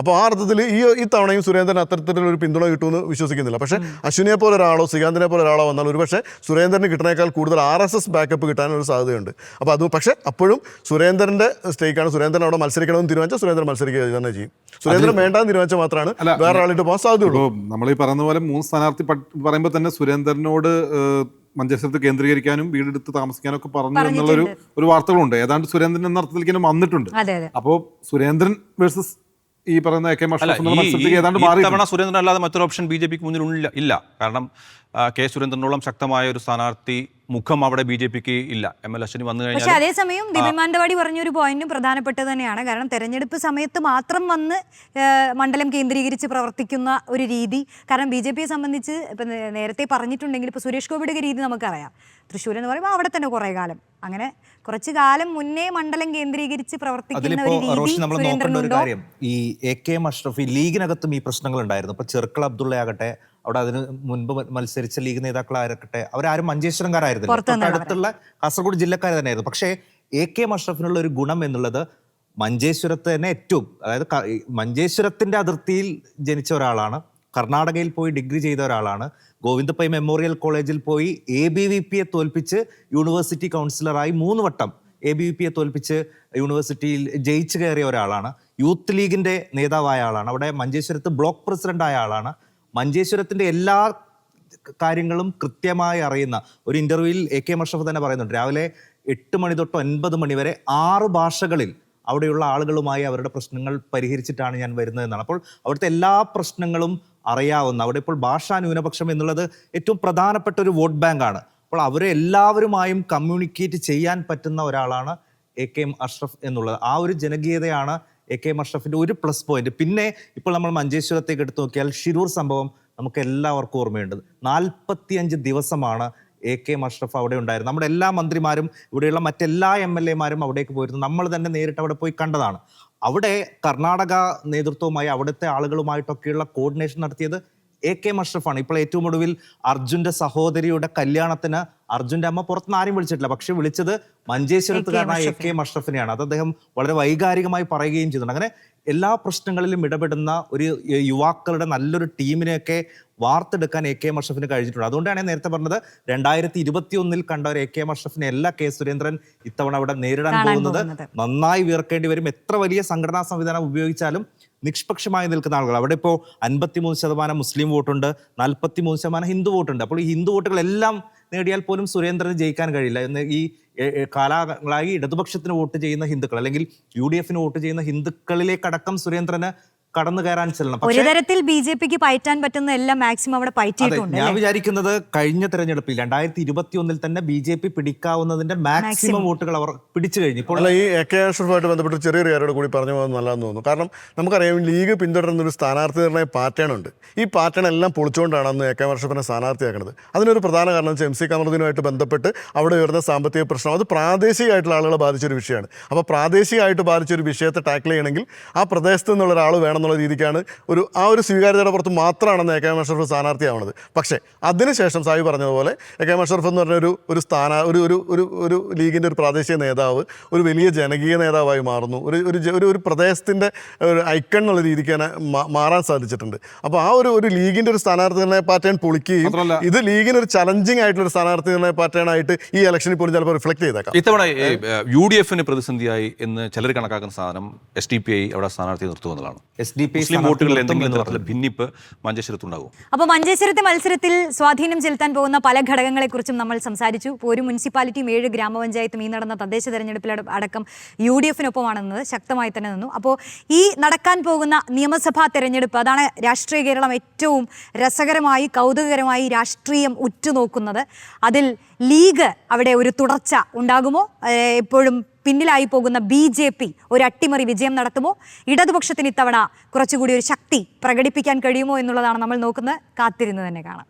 അപ്പോൾ ആ അർത്ഥത്തിൽ ഈ തവണയും സുരേന്ദ്രൻ അത്തരത്തിലൊരു പിന്തുണ കിട്ടുമെന്ന് വിശ്വസിക്കുന്നില്ല. പക്ഷേ അശ്വിനിയെ പോലെ ഒരാളോ ശ്രീകാന്തിനെ പോലെ ഒരാളോ വന്നാൽ ഒരുപക്ഷെ സുരേന്ദ്രന് കിട്ടുന്നേക്കാൾ കൂടുതൽ RSS ബാക്കപ്പ് കിട്ടാനൊരു സാധ്യതയുണ്ട്. അപ്പോൾ അത് പക്ഷേ അപ്പോഴും സുരേന്ദ്രൻ്റെ സ്റ്റേക്കാണ്. സുരേന്ദ്രൻ അവിടെ മത്സരിക്കണമെന്ന് തീരുമാനിച്ചാൽ സുരേന്ദ്രൻ മത്സരിക്കുക തന്നെ ചെയ്യും. സുരേന്ദ്രൻ വേണ്ടാന്ന് തീരുമാനിച്ചാൽ മാത്രമാണ് വേറെ ആളിട്ട് പോകാൻ സാധ്യതയുള്ളൂ. നമ്മൾ ഈ പറയുന്ന പോലെ 3 സ്ഥാനാർത്ഥി പറയുമ്പോൾ തന്നെ സുരേന്ദ്രനോട് മഞ്ചേശ്വരത്ത് കേന്ദ്രീകരിക്കാനും വീടെടുത്ത് താമസിക്കാനും ഒക്കെ പറഞ്ഞു എന്നുള്ളൊരു വാർത്തകളുണ്ട്. ഏതാണ്ട് സുരേന്ദ്രൻ എന്ന അർത്ഥത്തിലേക്ക് വന്നിട്ടുണ്ട്. അപ്പോൾ സുരേന്ദ്രൻ വേഴ്സസ് ഈ പറയുന്ന തവണ സുരേന്ദ്രൻ അല്ലാതെ മറ്റൊരു ഓപ്ഷൻ BJPക്ക് മുന്നിൽ ഇല്ല. കാരണം കെ സുരേന്ദ്രനോളം ശക്തമായ ഒരു സ്ഥാനാർത്ഥി മുഖം അവിടെ BJPക്ക് ഇല്ല. ML അശ്വിനി വന്നു കഴിഞ്ഞാൽ. പക്ഷേ അതേസമയം ദിലീപ് മാനന്തവാടി പറഞ്ഞൊരു പോയിന്റും പ്രധാനപ്പെട്ടത് തന്നെയാണ്. കാരണം തെരഞ്ഞെടുപ്പ് സമയത്ത് മാത്രം വന്ന് മണ്ഡലം കേന്ദ്രീകരിച്ച് പ്രവർത്തിക്കുന്ന ഒരു രീതി. കാരണം BJPയെ സംബന്ധിച്ച് ഇപ്പം നേരത്തെ പറഞ്ഞിട്ടുണ്ടെങ്കിൽ ഇപ്പോൾ സുരേഷ് ഗോപിയുടെ രീതി നമുക്കറിയാം. തൃശ്ശൂർ എന്ന് പറയുമ്പോൾ അവിടെ തന്നെ കുറേ കാലം, അങ്ങനെ കുറച്ചു കാലം മുന്നേ മണ്ഡലം കേന്ദ്രീകരിച്ച് പ്രവർത്തിക്കുന്ന ഒരു രീതി സുരേന്ദ്രനുണ്ടോ? ഈ AKM അഷ്റഫ് ഈ ലീഗിനകത്തും ഈ പ്രശ്നങ്ങൾ ഉണ്ടായിരുന്നു. ഇപ്പൊ ചെർക്കള അബ്ദുള്ള ആകട്ടെ, അവിടെ അതിന് മുൻപ് മത്സരിച്ച ലീഗ് നേതാക്കളാകട്ടെ, അവരാരും മഞ്ചേശ്വരംകാരായിരുന്നില്ല, തൊട്ടടുത്തുള്ള കാസർഗോഡ് ജില്ലക്കാർ തന്നെയായിരുന്നു. പക്ഷേ AKM അഷ്റഫിനുള്ള ഒരു ഗുണം എന്നുള്ളത് മഞ്ചേശ്വരത്ത് തന്നെ ഏറ്റവും, അതായത് മഞ്ചേശ്വരത്തിന്റെ അതിർത്തിയിൽ ജനിച്ച ഒരാളാണ്, കർണാടകയിൽ പോയി ഡിഗ്രി ചെയ്ത ഒരാളാണ്, ഗോവിന്ദ പൈ മെമ്മോറിയൽ കോളേജിൽ പോയി ABVPയെ തോൽപ്പിച്ച് യൂണിവേഴ്സിറ്റി കൗൺസിലറായി 3 വട്ടം ABVPയെ തോൽപ്പിച്ച് യൂണിവേഴ്സിറ്റിയിൽ ജയിച്ചു കയറിയ ഒരാളാണ്. യൂത്ത് ലീഗിന്റെ നേതാവായ ആളാണ്. അവിടെ മഞ്ചേശ്വരത്ത് ബ്ലോക്ക് പ്രസിഡന്റ് ആയ ആളാണ്. മഞ്ചേശ്വരത്തിന്റെ എല്ലാ കാര്യങ്ങളും കൃത്യമായി അറിയുന്ന ഒരു ഇന്റർവ്യൂവിൽ AKM അഷ്റഫ് തന്നെ പറയുന്നുണ്ട്, രാവിലെ 8 മണി തൊട്ട് 9 മണി വരെ 6 ഭാഷകളിൽ അവിടെയുള്ള ആളുകളുമായി അവരുടെ പ്രശ്നങ്ങൾ പരിഹരിച്ചിട്ടാണ് ഞാൻ വരുന്നതെന്നാണ്. അപ്പോൾ അവിടുത്തെ എല്ലാ പ്രശ്നങ്ങളും അറിയാവുന്ന, അവിടെ ഇപ്പോൾ ഭാഷാ ന്യൂനപക്ഷം എന്നുള്ളത് ഏറ്റവും പ്രധാനപ്പെട്ട ഒരു വോട്ട് ബാങ്കാണ്. അപ്പോൾ അവരെ എല്ലാവരുമായും കമ്മ്യൂണിക്കേറ്റ് ചെയ്യാൻ പറ്റുന്ന ഒരാളാണ് AKM അഷ്റഫ് എന്നുള്ളത്. ആ ഒരു ജനകീയതയാണ് AKM അഷ്റഫിന്റെ ഒരു പ്ലസ് പോയിന്റ്. പിന്നെ ഇപ്പോൾ നമ്മൾ മഞ്ചേശ്വരത്തേക്ക് എടുത്തു നോക്കിയാൽ ഷിരൂർ സംഭവം നമുക്ക് എല്ലാവർക്കും ഓർമ്മയുണ്ട്. 45 ദിവസമാണ് AK മഷ്റഫ് അവിടെ ഉണ്ടായിരുന്നു. നമ്മുടെ എല്ലാ മന്ത്രിമാരും ഇവിടെയുള്ള മറ്റെല്ലാ MLA മാരും അവിടേക്ക് പോയിരുന്നു. നമ്മൾ തന്നെ നേരിട്ട് അവിടെ പോയി കണ്ടതാണ്. അവിടെ കർണാടക നേതൃത്വവുമായി അവിടുത്തെ ആളുകളുമായിട്ടൊക്കെയുള്ള കോർഡിനേഷൻ നടത്തിയത് AK മഷ്റഫാണ്. ഇപ്പോൾ ഏറ്റവും ഒടുവിൽ അർജുന്റെ സഹോദരിയുടെ കല്യാണത്തിന് അർജുന്റെ അമ്മ പുറത്തുനിന്ന് ആരും വിളിച്ചിട്ടില്ല, പക്ഷെ വിളിച്ചത് മഞ്ചേശ്വരത്തുകാരനായ AK മഷ്റഫിനെയാണ്. അത് അദ്ദേഹം വളരെ വൈകാരികമായി പറയുകയും ചെയ്തിട്ടുണ്ട്. അങ്ങനെ എല്ലാ പ്രശ്നങ്ങളിലും ഇടപെടുന്ന ഒരു യുവാക്കളുടെ നല്ലൊരു ടീമിനെയൊക്കെ വാർത്തെടുക്കാൻ AK മഷ്റഫിന് കഴിഞ്ഞിട്ടുണ്ട്. അതുകൊണ്ടാണ് ഞാൻ നേരത്തെ പറഞ്ഞത് 2021 കണ്ട ഒരു AK മഷ്റഫിനെ അല്ല K സുരേന്ദ്രൻ ഇത്തവണ അവിടെ നേരിടാൻ പോകുന്നത്. നന്നായി വീർക്കേണ്ടി വരും. എത്ര വലിയ സംഘടനാ സംവിധാനം ഉപയോഗിച്ചാലും നിഷ്പക്ഷമായി നിൽക്കുന്ന ആളുകൾ. അവിടെ ഇപ്പോൾ 53% മുസ്ലിം വോട്ടുണ്ട്, 43% ഹിന്ദു വോട്ടുണ്ട്. അപ്പോൾ ഈ ഹിന്ദു വോട്ടുകളെല്ലാം നേടിയാൽ പോലും സുരേന്ദ്രന് ജയിക്കാൻ കഴിയില്ല എന്ന് ഈ കാലങ്ങളായി ഇടതുപക്ഷത്തിന് വോട്ട് ചെയ്യുന്ന ഹിന്ദുക്കൾ അല്ലെങ്കിൽ UDF വോട്ട് ചെയ്യുന്ന ഹിന്ദുക്കളിലേക്കടക്കം സുരേന്ദ്രന് കടന്നു കയറാൻ ചെല്ലണം. ഒരു തരത്തിൽ BJPക്ക് പയറ്റാൻ പറ്റുന്ന എല്ലാം മാക്സിമം അവിടെ പയറ്റിയിട്ടുണ്ട്. ഞാൻ വിചാരിക്കുന്നത് കഴിഞ്ഞ തെരഞ്ഞെടുപ്പിൽ 2021 തന്നെ BJP പിടിക്കാവുന്നതിന്റെ മാക്സിമം വോട്ടുകൾ അവർ പിടിച്ചു കഴിഞ്ഞു. ഇപ്പോൾ അല്ല, ഈ AK മഷ്റഫുമായിട്ട് ബന്ധപ്പെട്ട് ചെറിയൊരു കാര്യത്തോട് കൂടി പറഞ്ഞു പോകുന്നത് നല്ലതെന്ന് തോന്നുന്നു. കാരണം നമുക്കറിയാം ലീഗ് പിന്തുടരുന്ന ഒരു സ്ഥാനാർത്ഥി നിർണ്ണയ പാറ്റേൺ ഉണ്ട്. ഈ പാറ്റേൺ എല്ലാം പൊളിച്ചുകൊണ്ടാണ് അന്ന് AK മഷ്റഫിനെ സ്ഥാനാർത്ഥിയാക്കുന്നത്. അതിനൊരു പ്രധാന കാരണം വെച്ചാൽ MC കമറുദ്ദീനുമായിട്ട് ബന്ധപ്പെട്ട് അവിടെ വരുന്ന സാമ്പത്തിക പ്രശ്നം അത് പ്രാദേശികമായിട്ടുള്ള ആളുകളെ ബാധിച്ചൊരു വിഷയമാണ്. അപ്പോൾ പ്രാദേശികമായിട്ട് ബാധിച്ചൊരു വിഷയത്തെ ടാക്കിൾ ചെയ്യണമെങ്കിൽ ആ പ്രദേശത്ത് നിന്നുള്ള ഒരാൾ വേണം എന്നുള്ള രീതിക്കാണ് ആ ഒരു സ്വീകാര്യതയുടെ പുറത്ത് മാത്രമാണ് AK മഷ്റഫ് സ്ഥാനാർത്ഥിയാവുന്നത്. പക്ഷേ അതിനുശേഷം സായി പറഞ്ഞതുപോലെ AK മഷ്റഫ് എന്ന് പറഞ്ഞ ഒരു ലീഗിൻ്റെ ഒരു പ്രാദേശിക നേതാവ് ഒരു വലിയ ജനകീയ നേതാവായി മാറുന്നു. ഒരു പ്രദേശത്തിൻ്റെ ഒരു ഐക്കൺ എന്നുള്ള രീതിക്ക് തന്നെ മാറാൻ സാധിച്ചിട്ടുണ്ട്. അപ്പോൾ ആ ഒരു ലീഗിൻ്റെ ഒരു സ്ഥാനാർത്ഥി നിർണ്ണയ പാറ്റേൺ പൊളിക്കുകയും ഇത് ലീഗിന് ഒരു ചലഞ്ചിങ് ആയിട്ടുള്ള ഒരു സ്ഥാനാർത്ഥി നിർണ്ണയ പാറ്റേൺ ആയിട്ട് ഈ ഇലക്ഷനിൽ പോലും ചിലപ്പോൾ റിഫ്ലക്ട് ചെയ്തേക്കാം. ഇത്തവണ UDF പ്രതിസന്ധിയായി എന്ന് ചിലർ കണക്കാക്കുന്ന സാധനം SDPI അവിടെ സ്ഥാനാർത്ഥി നിർത്തുമെന്നുള്ളതാണ്. മുസ്ലിം വോട്ടുകളിൽ എന്തെങ്കിലും തരത്തിലുള്ള ഭിന്നിപ്പ് മഞ്ചേശ്വരത്തുണ്ടാകും. അപ്പോൾ മഞ്ചേശ്വരത്തെ മത്സരത്തിൽ സ്വാധീനം ചെലുത്താൻ പോകുന്ന പല ഘടകങ്ങളെക്കുറിച്ചും നമ്മൾ സംസാരിച്ചു. ഇപ്പോൾ ഒരു മുനിസിപ്പാലിറ്റിയും 7 ഗ്രാമപഞ്ചായത്തും ഈ നടന്ന തദ്ദേശ തെരഞ്ഞെടുപ്പിൽ അടക്കം UDFനൊപ്പമാണെന്നത് ശക്തമായി തന്നെ നിന്നു. അപ്പോൾ ഈ നടക്കാൻ പോകുന്ന നിയമസഭാ തെരഞ്ഞെടുപ്പ് അതാണ് രാഷ്ട്രീയ കേരളം ഏറ്റവും രസകരമായി കൗതുകകരമായി രാഷ്ട്രീയം ഉറ്റുനോക്കുന്നത്. അതിൽ ലീഗ് അവിടെ ഒരു തുടർച്ച ഉണ്ടാകുമോ? എപ്പോഴും പിന്നിലായി പോകുന്ന BJP ഒരു അട്ടിമറി വിജയം നടത്തുമോ? ഇടതുപക്ഷത്തിന് ഇത്തവണ കുറച്ചുകൂടി ഒരു ശക്തി പ്രകടിപ്പിക്കാൻ കഴിയുമോ എന്നുള്ളതാണ് നമ്മൾ നോക്കുന്നത്. കാത്തിരുന്ന് തന്നെ കാണാം.